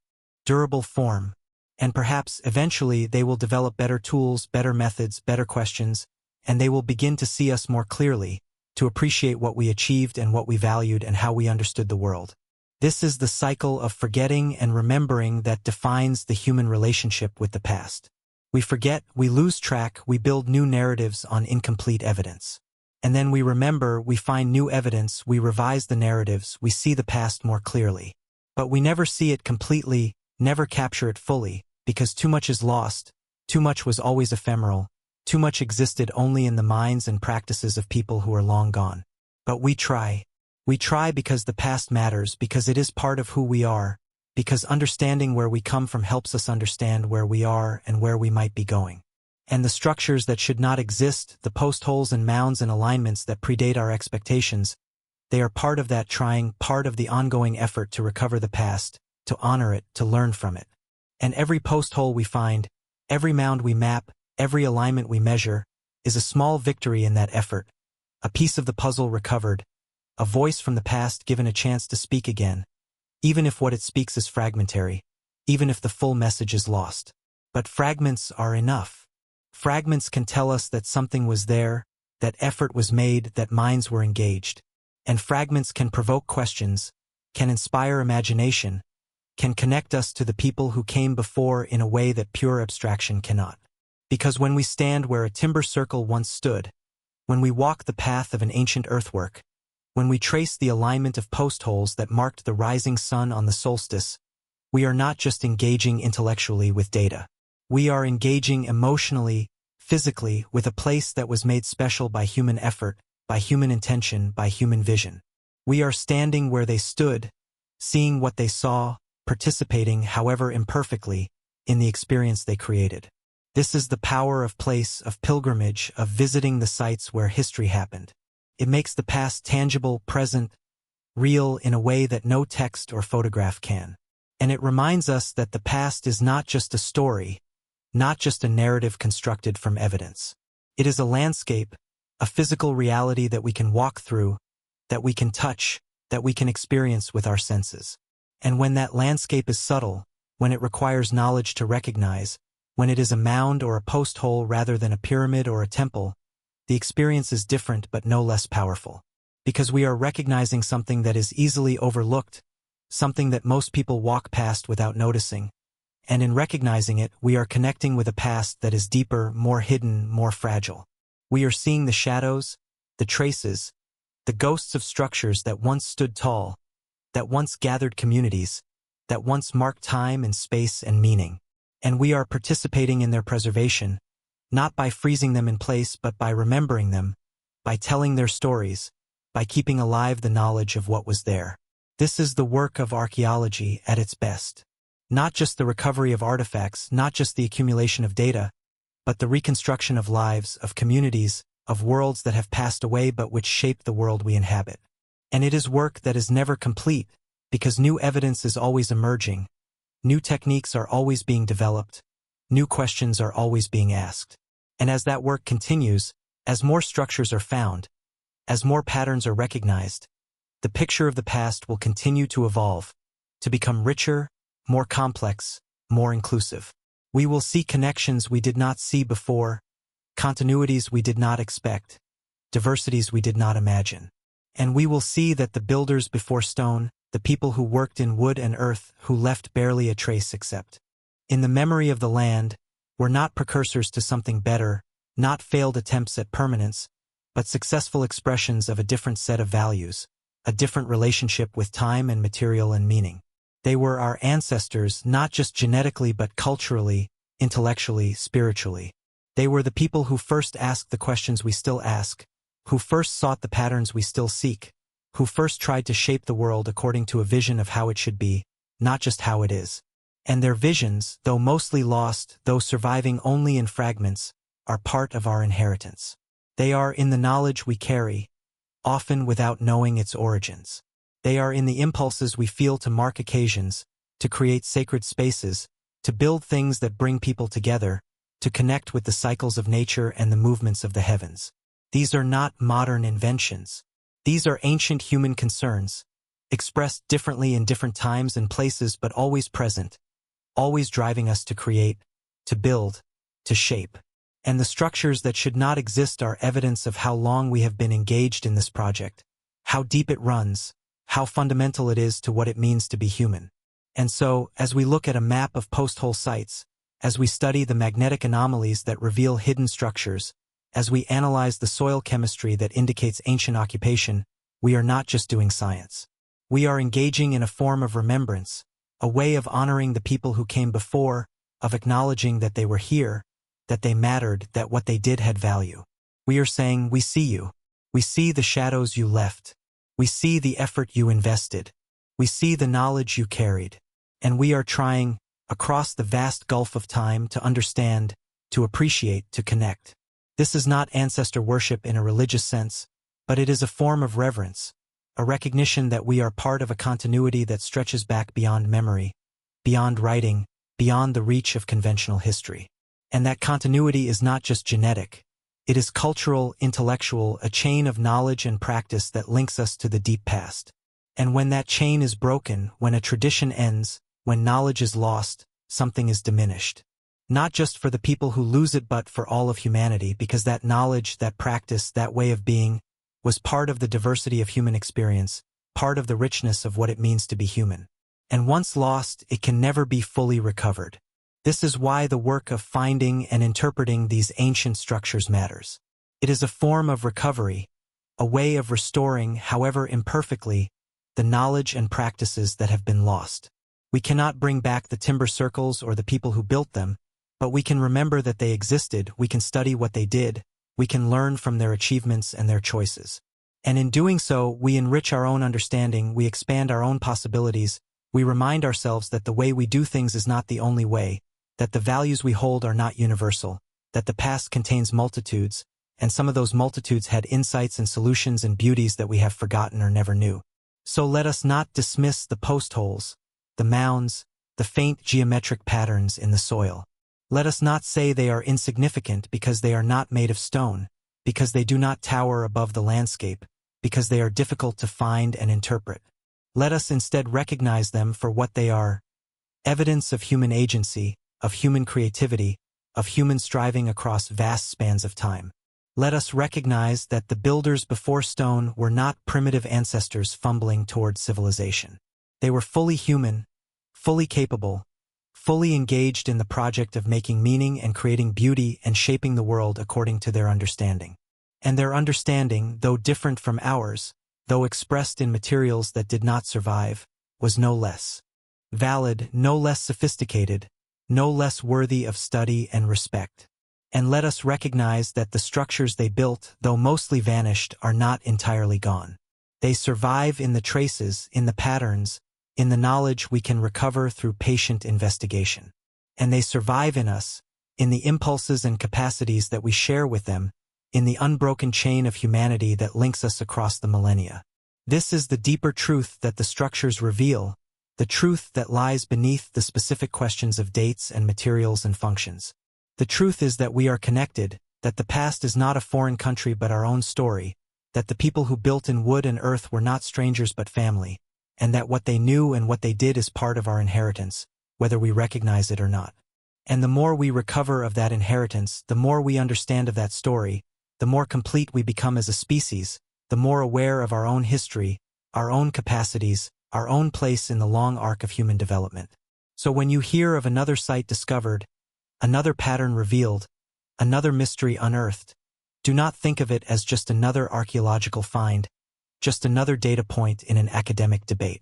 durable form. And perhaps, eventually, they will develop better tools, better methods, better questions, and they will begin to see us more clearly, to appreciate what we achieved and what we valued and how we understood the world. This is the cycle of forgetting and remembering that defines the human relationship with the past. We forget, we lose track, we build new narratives on incomplete evidence. And then we remember, we find new evidence, we revise the narratives, we see the past more clearly. But we never see it completely, never capture it fully, because too much is lost, too much was always ephemeral, too much existed only in the minds and practices of people who are long gone. But we try. We try because the past matters, because it is part of who we are, because understanding where we come from helps us understand where we are and where we might be going. And the structures that should not exist, the post holes and mounds and alignments that predate our expectations, they are part of that trying, part of the ongoing effort to recover the past, to honor it, to learn from it. And every post hole we find, every mound we map, every alignment we measure, is a small victory in that effort, a piece of the puzzle recovered, a voice from the past given a chance to speak again, even if what it speaks is fragmentary, even if the full message is lost. But fragments are enough. Fragments can tell us that something was there, that effort was made, that minds were engaged. And fragments can provoke questions, can inspire imagination, can connect us to the people who came before in a way that pure abstraction cannot. Because when we stand where a timber circle once stood, when we walk the path of an ancient earthwork, when we trace the alignment of post holes that marked the rising sun on the solstice, we are not just engaging intellectually with data. We are engaging emotionally, physically, with a place that was made special by human effort, by human intention, by human vision. We are standing where they stood, seeing what they saw, participating, however imperfectly, in the experience they created. This is the power of place, of pilgrimage, of visiting the sites where history happened. It makes the past tangible, present, real in a way that no text or photograph can. And it reminds us that the past is not just a story, not just a narrative constructed from evidence. It is a landscape, a physical reality that we can walk through, that we can touch, that we can experience with our senses. And when that landscape is subtle, when it requires knowledge to recognize, when it is a mound or a post hole rather than a pyramid or a temple, the experience is different but no less powerful. Because we are recognizing something that is easily overlooked, something that most people walk past without noticing. And in recognizing it, we are connecting with a past that is deeper, more hidden, more fragile. We are seeing the shadows, the traces, the ghosts of structures that once stood tall, that once gathered communities, that once marked time and space and meaning. And we are participating in their preservation, not by freezing them in place but by remembering them, by telling their stories, by keeping alive the knowledge of what was there. This is the work of archaeology at its best. Not just the recovery of artifacts, not just the accumulation of data, but the reconstruction of lives, of communities, of worlds that have passed away but which shape the world we inhabit. And it is work that is never complete, because new evidence is always emerging, new techniques are always being developed, new questions are always being asked. And as that work continues, as more structures are found, as more patterns are recognized, the picture of the past will continue to evolve, to become richer, more complex, more inclusive. We will see connections we did not see before, continuities we did not expect, diversities we did not imagine. And we will see that the builders before stone, the people who worked in wood and earth, who left barely a trace except in the memory of the land, were not precursors to something better, not failed attempts at permanence, but successful expressions of a different set of values, a different relationship with time and material and meaning. They were our ancestors, not just genetically but culturally, intellectually, spiritually. They were the people who first asked the questions we still ask, who first sought the patterns we still seek, who first tried to shape the world according to a vision of how it should be, not just how it is. And their visions, though mostly lost, though surviving only in fragments, are part of our inheritance. They are in the knowledge we carry, often without knowing its origins. They are in the impulses we feel to mark occasions, to create sacred spaces, to build things that bring people together, to connect with the cycles of nature and the movements of the heavens. These are not modern inventions. These are ancient human concerns, expressed differently in different times and places but always present, always driving us to create, to build, to shape. And the structures that should not exist are evidence of how long we have been engaged in this project, how deep it runs, how fundamental it is to what it means to be human. And so, as we look at a map of post-hole sites, as we study the magnetic anomalies that reveal hidden structures, as we analyze the soil chemistry that indicates ancient occupation, we are not just doing science. We are engaging in a form of remembrance, a way of honoring the people who came before, of acknowledging that they were here, that they mattered, that what they did had value. We are saying, we see you. We see the shadows you left. We see the effort you invested. We see the knowledge you carried. And we are trying, across the vast gulf of time, to understand, to appreciate, to connect. This is not ancestor worship in a religious sense, but it is a form of reverence, a recognition that we are part of a continuity that stretches back beyond memory, beyond writing, beyond the reach of conventional history. And that continuity is not just genetic. It is cultural, intellectual, a chain of knowledge and practice that links us to the deep past. And when that chain is broken, when a tradition ends, when knowledge is lost, something is diminished. Not just for the people who lose it, but for all of humanity, because that knowledge, that practice, that way of being, was part of the diversity of human experience, part of the richness of what it means to be human. And once lost, it can never be fully recovered. This is why the work of finding and interpreting these ancient structures matters. It is a form of recovery, a way of restoring, however imperfectly, the knowledge and practices that have been lost. We cannot bring back the timber circles or the people who built them, but we can remember that they existed, we can study what they did, we can learn from their achievements and their choices. And in doing so, we enrich our own understanding, we expand our own possibilities, we remind ourselves that the way we do things is not the only way, that the values we hold are not universal, that the past contains multitudes, and some of those multitudes had insights and solutions and beauties that we have forgotten or never knew. So let us not dismiss the post holes, the mounds, the faint geometric patterns in the soil. Let us not say they are insignificant because they are not made of stone, because they do not tower above the landscape, because they are difficult to find and interpret. Let us instead recognize them for what they are: evidence of human agency, of human creativity, of human striving across vast spans of time. Let us recognize that the builders before stone were not primitive ancestors fumbling toward civilization. They were fully human, fully capable, fully engaged in the project of making meaning and creating beauty and shaping the world according to their understanding. And their understanding, though different from ours, though expressed in materials that did not survive, was no less valid, no less sophisticated, no less worthy of study and respect. And let us recognize that the structures they built, though mostly vanished, are not entirely gone. They survive in the traces, in the patterns, in the knowledge we can recover through patient investigation. And they survive in us, in the impulses and capacities that we share with them, in the unbroken chain of humanity that links us across the millennia. This is the deeper truth that the structures reveal, the truth that lies beneath the specific questions of dates and materials and functions. The truth is that we are connected, that the past is not a foreign country but our own story, that the people who built in wood and earth were not strangers but family, and that what they knew and what they did is part of our inheritance, whether we recognize it or not. And the more we recover of that inheritance, the more we understand of that story, the more complete we become as a species, the more aware of our own history, our own capacities, our own place in the long arc of human development. So when you hear of another site discovered, another pattern revealed, another mystery unearthed, do not think of it as just another archaeological find, just another data point in an academic debate.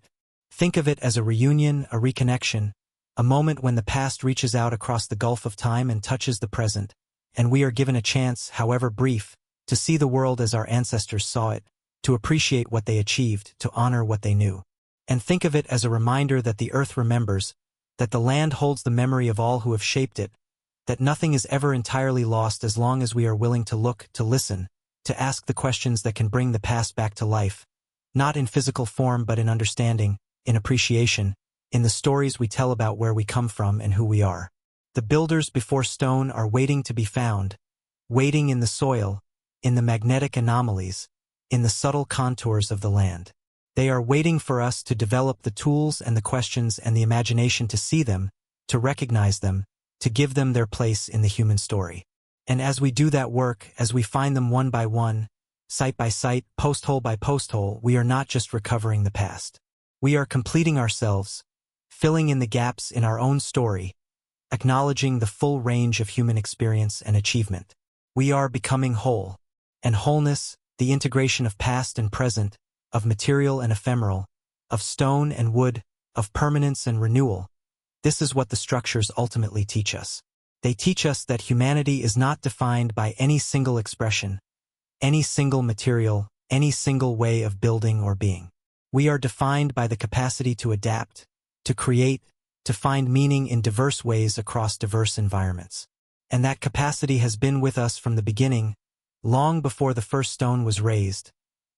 Think of it as a reunion, a reconnection, a moment when the past reaches out across the gulf of time and touches the present, and we are given a chance, however brief, to see the world as our ancestors saw it, to appreciate what they achieved, to honor what they knew. And think of it as a reminder that the earth remembers, that the land holds the memory of all who have shaped it, that nothing is ever entirely lost as long as we are willing to look, to listen, to ask the questions that can bring the past back to life, not in physical form but in understanding, in appreciation, in the stories we tell about where we come from and who we are. The builders before stone are waiting to be found, waiting in the soil, in the magnetic anomalies, in the subtle contours of the land. They are waiting for us to develop the tools and the questions and the imagination to see them, to recognize them, to give them their place in the human story. And as we do that work, as we find them one by one, site by site, post hole by post hole, we are not just recovering the past. We are completing ourselves, filling in the gaps in our own story, acknowledging the full range of human experience and achievement. We are becoming whole. And wholeness, the integration of past and present, of material and ephemeral, of stone and wood, of permanence and renewal. This is what the structures ultimately teach us. They teach us that humanity is not defined by any single expression, any single material, any single way of building or being. We are defined by the capacity to adapt, to create, to find meaning in diverse ways across diverse environments. And that capacity has been with us from the beginning, long before the first stone was raised,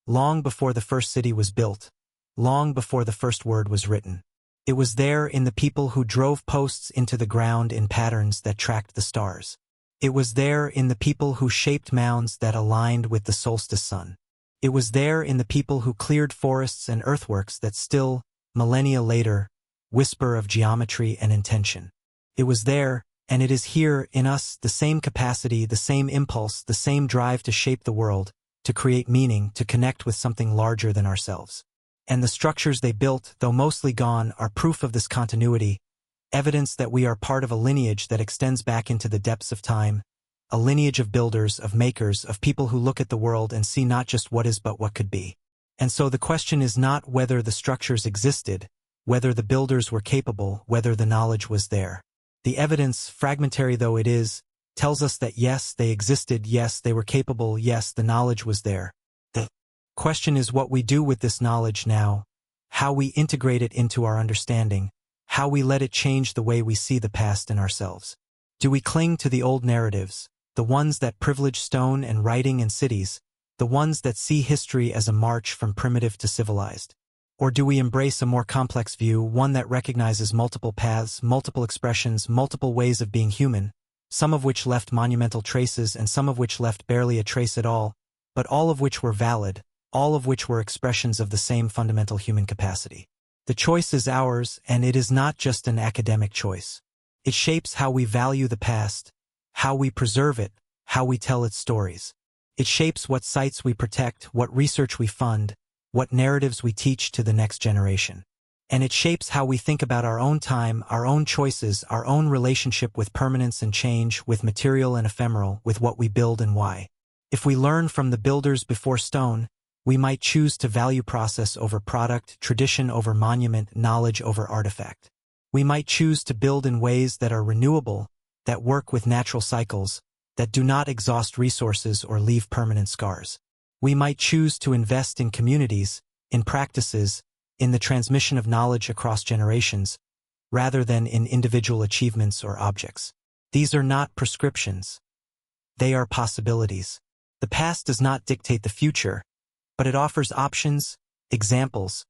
long before the first city was built, long before the first word was written. It was there in the people who drove posts into the ground in patterns that tracked the stars. It was there in the people who shaped mounds that aligned with the solstice sun. It was there in the people who cleared forests and earthworks that still, millennia later, whisper of geometry and intention. It was there, and it is here in us, the same capacity, the same impulse, the same drive to shape the world, to create meaning, to connect with something larger than ourselves. And the structures they built, though mostly gone, are proof of this continuity, evidence that we are part of a lineage that extends back into the depths of time, a lineage of builders, of makers, of people who look at the world and see not just what is but what could be. And so the question is not whether the structures existed, whether the builders were capable, whether the knowledge was there. The evidence, fragmentary though it is, tells us that yes, they existed, yes, they were capable, yes, the knowledge was there. The question is what we do with this knowledge now, how we integrate it into our understanding, how we let it change the way we see the past and ourselves. Do we cling to the old narratives, the ones that privilege stone and writing and cities, the ones that see history as a march from primitive to civilized? Or do we embrace a more complex view, one that recognizes multiple paths, multiple expressions, multiple ways of being human, some of which left monumental traces and some of which left barely a trace at all, but all of which were valid, all of which were expressions of the same fundamental human capacity? The choice is ours, and it is not just an academic choice. It shapes how we value the past, how we preserve it, how we tell its stories. It shapes what sites we protect, what research we fund, what narratives we teach to the next generation. And it shapes how we think about our own time, our own choices, our own relationship with permanence and change, with material and ephemeral, with what we build and why. If we learn from the builders before stone, we might choose to value process over product, tradition over monument, knowledge over artifact. We might choose to build in ways that are renewable, that work with natural cycles, that do not exhaust resources or leave permanent scars. We might choose to invest in communities, in practices, in the transmission of knowledge across generations, rather than in individual achievements or objects. These are not prescriptions. They are possibilities. The past does not dictate the future, but it offers options, examples,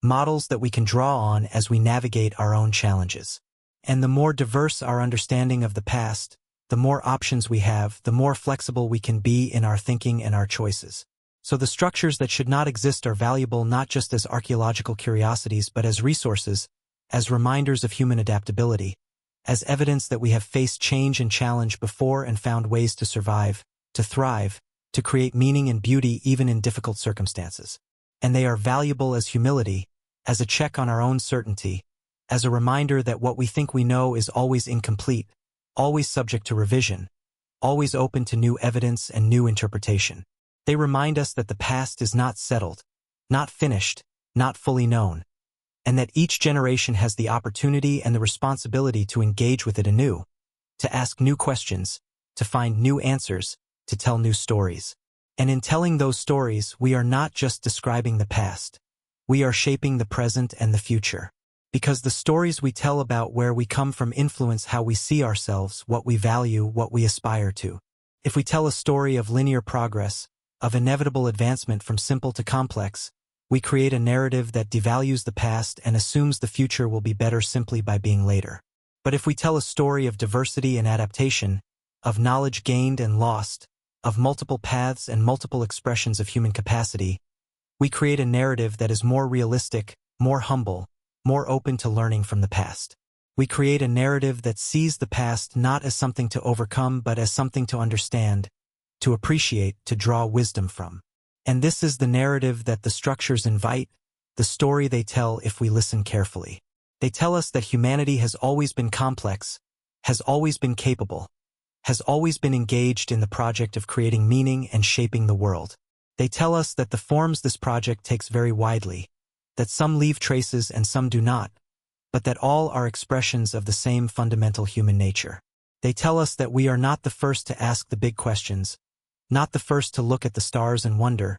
models that we can draw on as we navigate our own challenges. And the more diverse our understanding of the past, the more options we have, the more flexible we can be in our thinking and our choices. So the structures that should not exist are valuable not just as archaeological curiosities but as resources, as reminders of human adaptability, as evidence that we have faced change and challenge before and found ways to survive, to thrive, to create meaning and beauty even in difficult circumstances. And they are valuable as humility, as a check on our own certainty, as a reminder that what we think we know is always incomplete, always subject to revision, always open to new evidence and new interpretation. They remind us that the past is not settled, not finished, not fully known, and that each generation has the opportunity and the responsibility to engage with it anew, to ask new questions, to find new answers, to tell new stories. And in telling those stories, we are not just describing the past. We are shaping the present and the future. Because the stories we tell about where we come from influence how we see ourselves, what we value, what we aspire to. If we tell a story of linear progress, of inevitable advancement from simple to complex, we create a narrative that devalues the past and assumes the future will be better simply by being later. But if we tell a story of diversity and adaptation, of knowledge gained and lost, of multiple paths and multiple expressions of human capacity, we create a narrative that is more realistic, more humble, more open to learning from the past. We create a narrative that sees the past not as something to overcome but as something to understand, to appreciate, to draw wisdom from. And this is the narrative that the structures invite, the story they tell if we listen carefully. They tell us that humanity has always been complex, has always been capable, has always been engaged in the project of creating meaning and shaping the world. They tell us that the forms this project takes vary widely, that some leave traces and some do not, but that all are expressions of the same fundamental human nature. They tell us that we are not the first to ask the big questions, not the first to look at the stars and wonder,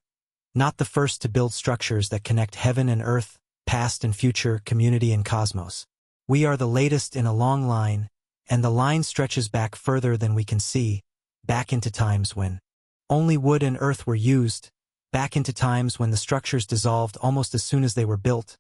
not the first to build structures that connect heaven and earth, past and future, community and cosmos. We are the latest in a long line, and the line stretches back further than we can see, back into times when only wood and earth were used, back into times when the structures dissolved almost as soon as they were built,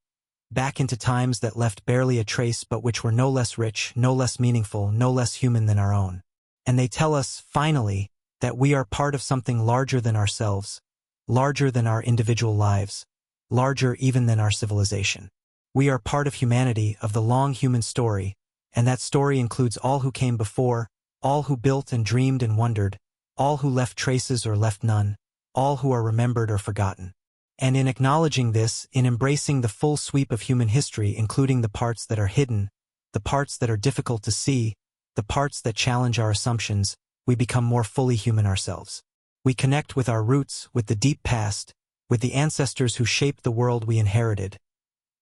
back into times that left barely a trace but which were no less rich, no less meaningful, no less human than our own. And they tell us, finally, that we are part of something larger than ourselves, larger than our individual lives, larger even than our civilization. We are part of humanity, of the long human story, and that story includes all who came before, all who built and dreamed and wondered, all who left traces or left none, all who are remembered or forgotten. And in acknowledging this, in embracing the full sweep of human history, including the parts that are hidden, the parts that are difficult to see, the parts that challenge our assumptions, we become more fully human ourselves. We connect with our roots, with the deep past, with the ancestors who shaped the world we inherited,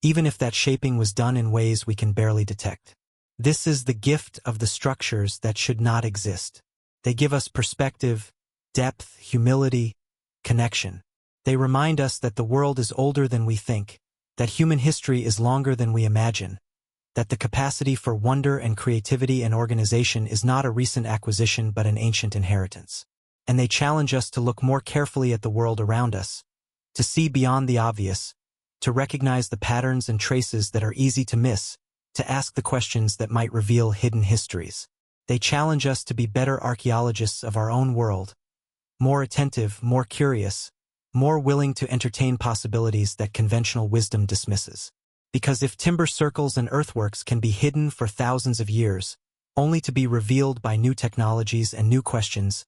even if that shaping was done in ways we can barely detect. This is the gift of the structures that should not exist. They give us perspective, depth, humility, connection. They remind us that the world is older than we think, that human history is longer than we imagine, that the capacity for wonder and creativity and organization is not a recent acquisition but an ancient inheritance. And they challenge us to look more carefully at the world around us, to see beyond the obvious, to recognize the patterns and traces that are easy to miss, to ask the questions that might reveal hidden histories. They challenge us to be better archaeologists of our own world, more attentive, more curious, more willing to entertain possibilities that conventional wisdom dismisses. Because if timber circles and earthworks can be hidden for thousands of years, only to be revealed by new technologies and new questions,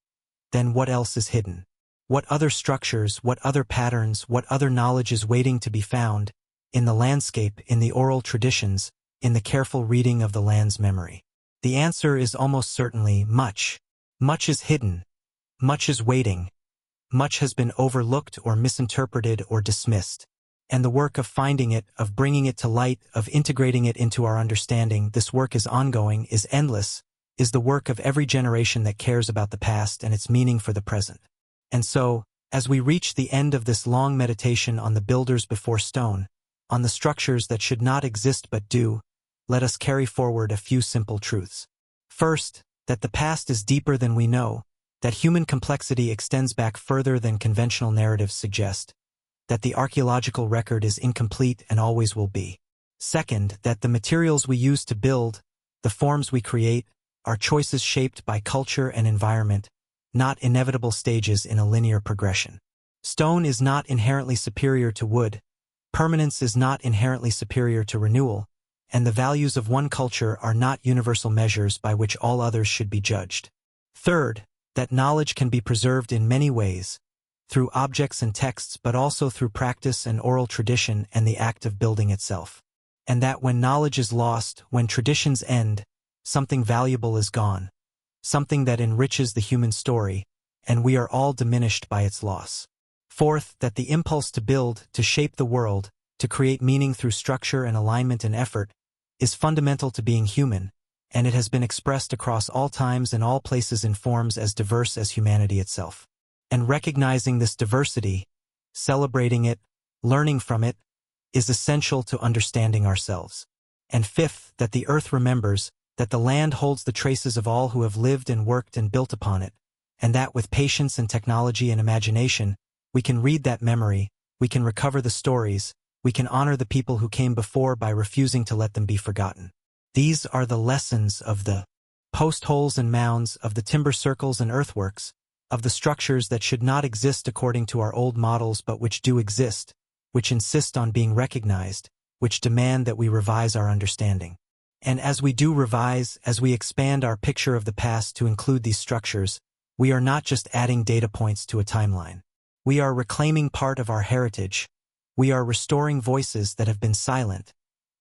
then what else is hidden? What other structures, what other patterns, what other knowledge is waiting to be found, in the landscape, in the oral traditions, in the careful reading of the land's memory? The answer is almost certainly much. Much is hidden. Much is waiting. Much has been overlooked or misinterpreted or dismissed. And the work of finding it, of bringing it to light, of integrating it into our understanding, this work is ongoing, is endless, is the work of every generation that cares about the past and its meaning for the present. And so, as we reach the end of this long meditation on the builders before stone, on the structures that should not exist but do, let us carry forward a few simple truths. First, that the past is deeper than we know, that human complexity extends back further than conventional narratives suggest, that the archaeological record is incomplete and always will be. Second, that the materials we use to build, the forms we create, are choices shaped by culture and environment, not inevitable stages in a linear progression. Stone is not inherently superior to wood, permanence is not inherently superior to renewal, and the values of one culture are not universal measures by which all others should be judged. Third, that knowledge can be preserved in many ways, through objects and texts but also through practice and oral tradition and the act of building itself. And that when knowledge is lost, when traditions end, something valuable is gone, something that enriches the human story, and we are all diminished by its loss. Fourth, that the impulse to build, to shape the world, to create meaning through structure and alignment and effort, is fundamental to being human, and it has been expressed across all times and all places in forms as diverse as humanity itself. And recognizing this diversity, celebrating it, learning from it, is essential to understanding ourselves. And fifth, that the earth remembers, that the land holds the traces of all who have lived and worked and built upon it, and that with patience and technology and imagination, we can read that memory, we can recover the stories, we can honor the people who came before by refusing to let them be forgotten. These are the lessons of the post holes and mounds, of the timber circles and earthworks, of the structures that should not exist according to our old models but which do exist, which insist on being recognized, which demand that we revise our understanding. And as we do revise, as we expand our picture of the past to include these structures, we are not just adding data points to a timeline. We are reclaiming part of our heritage. We are restoring voices that have been silent.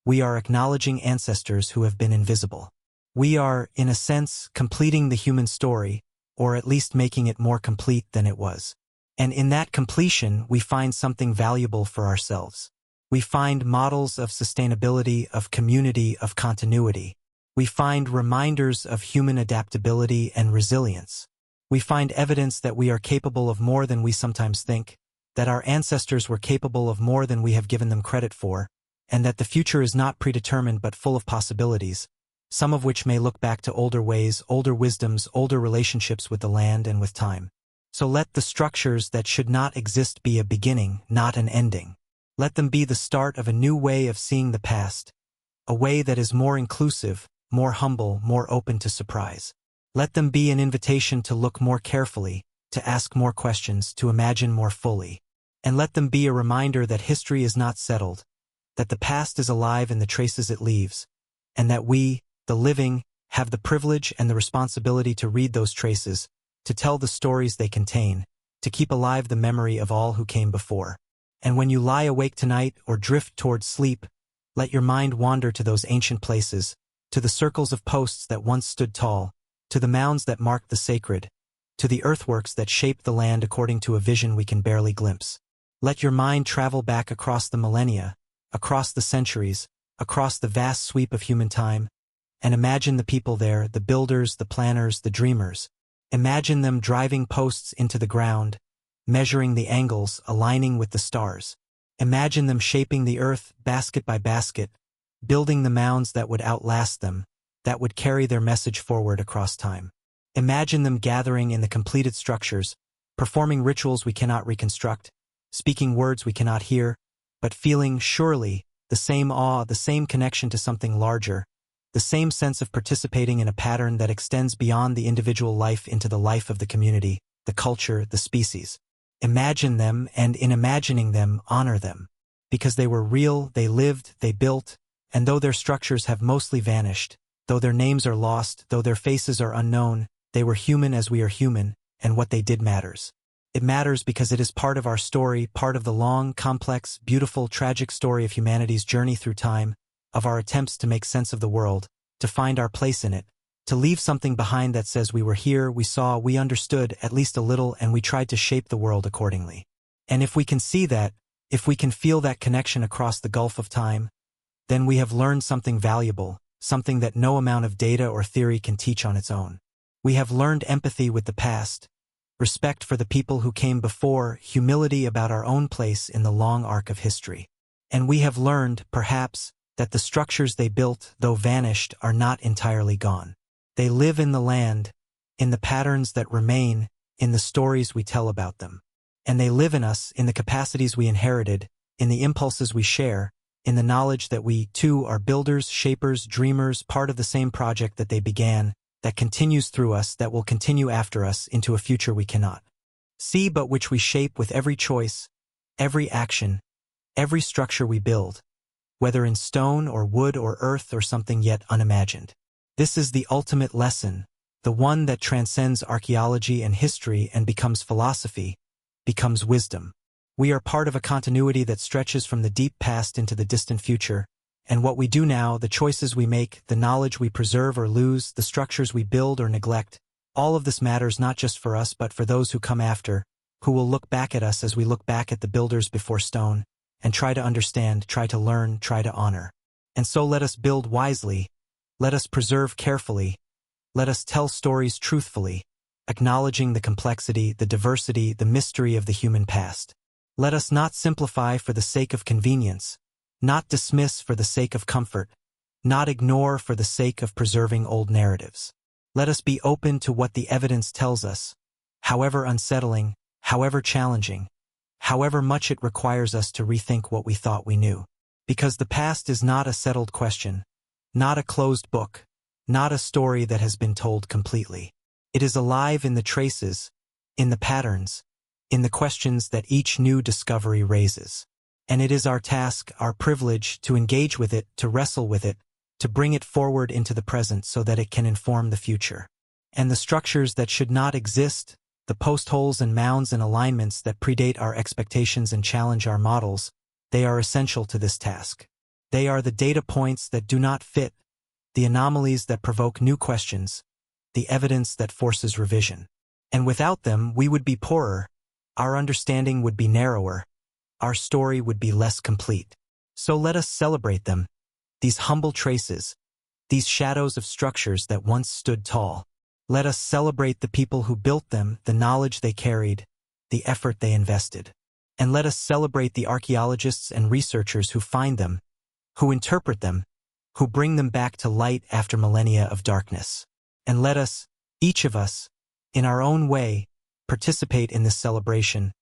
We are acknowledging ancestors who have been invisible. We are, in a sense, completing the human story, or at least making it more complete than it was. And in that completion, we find something valuable for ourselves. We find models of sustainability, of community, of continuity. We find reminders of human adaptability and resilience. We find evidence that we are capable of more than we sometimes think, that our ancestors were capable of more than we have given them credit for, and that the future is not predetermined but full of possibilities, some of which may look back to older ways, older wisdoms, older relationships with the land and with time. So let the structures that should not exist be a beginning, not an ending. Let them be the start of a new way of seeing the past, a way that is more inclusive, more humble, more open to surprise. Let them be an invitation to look more carefully, to ask more questions, to imagine more fully. And let them be a reminder that history is not settled, that the past is alive in the traces it leaves, and that we, the living, have the privilege and the responsibility to read those traces, to tell the stories they contain, to keep alive the memory of all who came before. And when you lie awake tonight or drift towards sleep, let your mind wander to those ancient places, to the circles of posts that once stood tall, to the mounds that marked the sacred, to the earthworks that shaped the land according to a vision we can barely glimpse. Let your mind travel back across the millennia, across the centuries, across the vast sweep of human time, and imagine the people there, the builders, the planners, the dreamers. Imagine them driving posts into the ground, measuring the angles, aligning with the stars. Imagine them shaping the earth, basket by basket, building the mounds that would outlast them, that would carry their message forward across time. Imagine them gathering in the completed structures, performing rituals we cannot reconstruct, speaking words we cannot hear, but feeling, surely, the same awe, the same connection to something larger, the same sense of participating in a pattern that extends beyond the individual life into the life of the community, the culture, the species. Imagine them, and in imagining them, honor them. Because they were real, they lived, they built, and though their structures have mostly vanished, though their names are lost, though their faces are unknown, they were human as we are human, and what they did matters. It matters because it is part of our story, part of the long, complex, beautiful, tragic story of humanity's journey through time, of our attempts to make sense of the world, to find our place in it, to leave something behind that says we were here, we saw, we understood, at least a little, and we tried to shape the world accordingly. And if we can see that, if we can feel that connection across the gulf of time, then we have learned something valuable, something that no amount of data or theory can teach on its own. We have learned empathy with the past, respect for the people who came before, humility about our own place in the long arc of history. And we have learned, perhaps, that the structures they built, though vanished, are not entirely gone. They live in the land, in the patterns that remain, in the stories we tell about them. And they live in us, in the capacities we inherited, in the impulses we share, in the knowledge that we, too, are builders, shapers, dreamers, part of the same project that they began, that continues through us, that will continue after us into a future we cannot see but which we shape with every choice, every action, every structure we build, whether in stone or wood or earth or something yet unimagined. This is the ultimate lesson, the one that transcends archaeology and history and becomes philosophy, becomes wisdom. We are part of a continuity that stretches from the deep past into the distant future, and what we do now, the choices we make, the knowledge we preserve or lose, the structures we build or neglect, all of this matters not just for us but for those who come after, who will look back at us as we look back at the builders before stone, and try to understand, try to learn, try to honor. And so let us build wisely, let us preserve carefully, let us tell stories truthfully, acknowledging the complexity, the diversity, the mystery of the human past. Let us not simplify for the sake of convenience, not dismiss for the sake of comfort, not ignore for the sake of preserving old narratives. Let us be open to what the evidence tells us, however unsettling, however challenging, however much it requires us to rethink what we thought we knew. Because the past is not a settled question, not a closed book, not a story that has been told completely. It is alive in the traces, in the patterns, in the questions that each new discovery raises. And it is our task, our privilege, to engage with it, to wrestle with it, to bring it forward into the present so that it can inform the future. And the structures that should not exist, the post holes and mounds and alignments that predate our expectations and challenge our models, they are essential to this task. They are the data points that do not fit, the anomalies that provoke new questions, the evidence that forces revision. And without them, we would be poorer, our understanding would be narrower, our story would be less complete. So let us celebrate them, these humble traces, these shadows of structures that once stood tall. Let us celebrate the people who built them, the knowledge they carried, the effort they invested. And let us celebrate the archaeologists and researchers who find them, who interpret them, who bring them back to light after millennia of darkness. And let us, each of us, in our own way, participate in this celebration,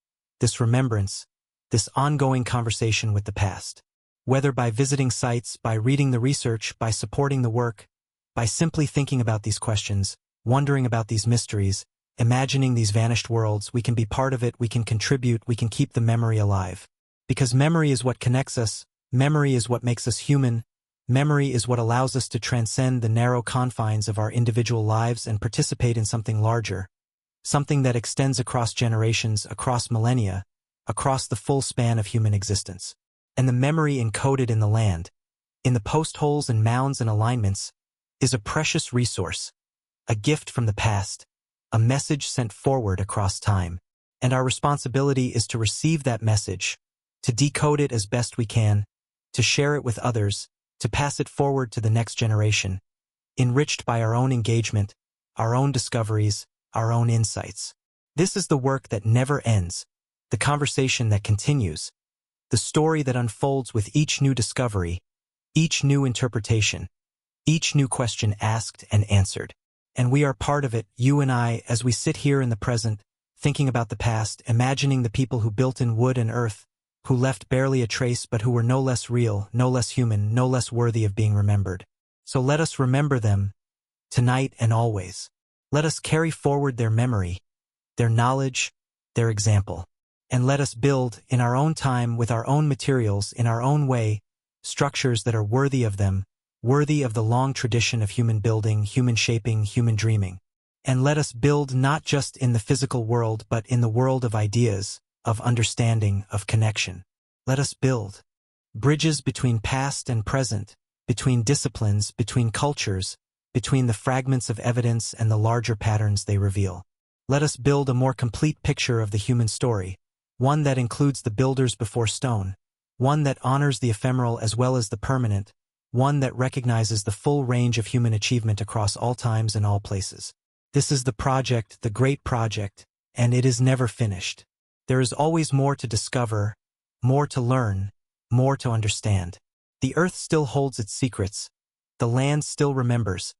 this remembrance, this ongoing conversation with the past. Whether by visiting sites, by reading the research, by supporting the work, by simply thinking about these questions, wondering about these mysteries, imagining these vanished worlds, we can be part of it, we can contribute, we can keep the memory alive. Because memory is what connects us, memory is what makes us human, memory is what allows us to transcend the narrow confines of our individual lives and participate in something larger, something that extends across generations, across millennia, across the full span of human existence. And the memory encoded in the land, in the post holes and mounds and alignments, is a precious resource, a gift from the past, a message sent forward across time. And our responsibility is to receive that message, to decode it as best we can, to share it with others, to pass it forward to the next generation, enriched by our own engagement, our own discoveries, our own insights. This is the work that never ends, the conversation that continues, the story that unfolds with each new discovery, each new interpretation, each new question asked and answered. And we are part of it, you and I, as we sit here in the present, thinking about the past, imagining the people who built in wood and earth, who left barely a trace but who were no less real, no less human, no less worthy of being remembered. So let us remember them, tonight and always. Let us carry forward their memory, their knowledge, their example. And let us build, in our own time, with our own materials, in our own way, structures that are worthy of them, worthy of the long tradition of human building, human shaping, human dreaming. And let us build not just in the physical world but in the world of ideas, of understanding, of connection. Let us build bridges between past and present, between disciplines, between cultures, between the fragments of evidence and the larger patterns they reveal. Let us build a more complete picture of the human story, one that includes the builders before stone, one that honors the ephemeral as well as the permanent, one that recognizes the full range of human achievement across all times and all places. This is the project, the great project, and it is never finished. There is always more to discover, more to learn, more to understand. The earth still holds its secrets, the land still remembers,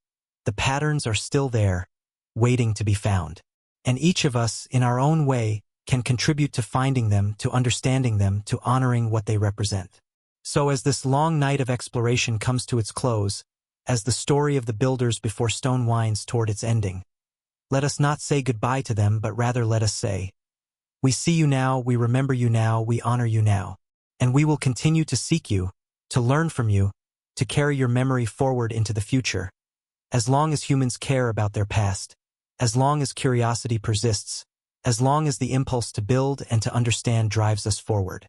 the patterns are still there, waiting to be found. And each of us, in our own way, can contribute to finding them, to understanding them, to honoring what they represent. So as this long night of exploration comes to its close, as the story of the builders before stone winds toward its ending, let us not say goodbye to them, but rather let us say, we see you now, we remember you now, we honor you now, and we will continue to seek you, to learn from you, to carry your memory forward into the future. As long as humans care about their past, as long as curiosity persists, as long as the impulse to build and to understand drives us forward.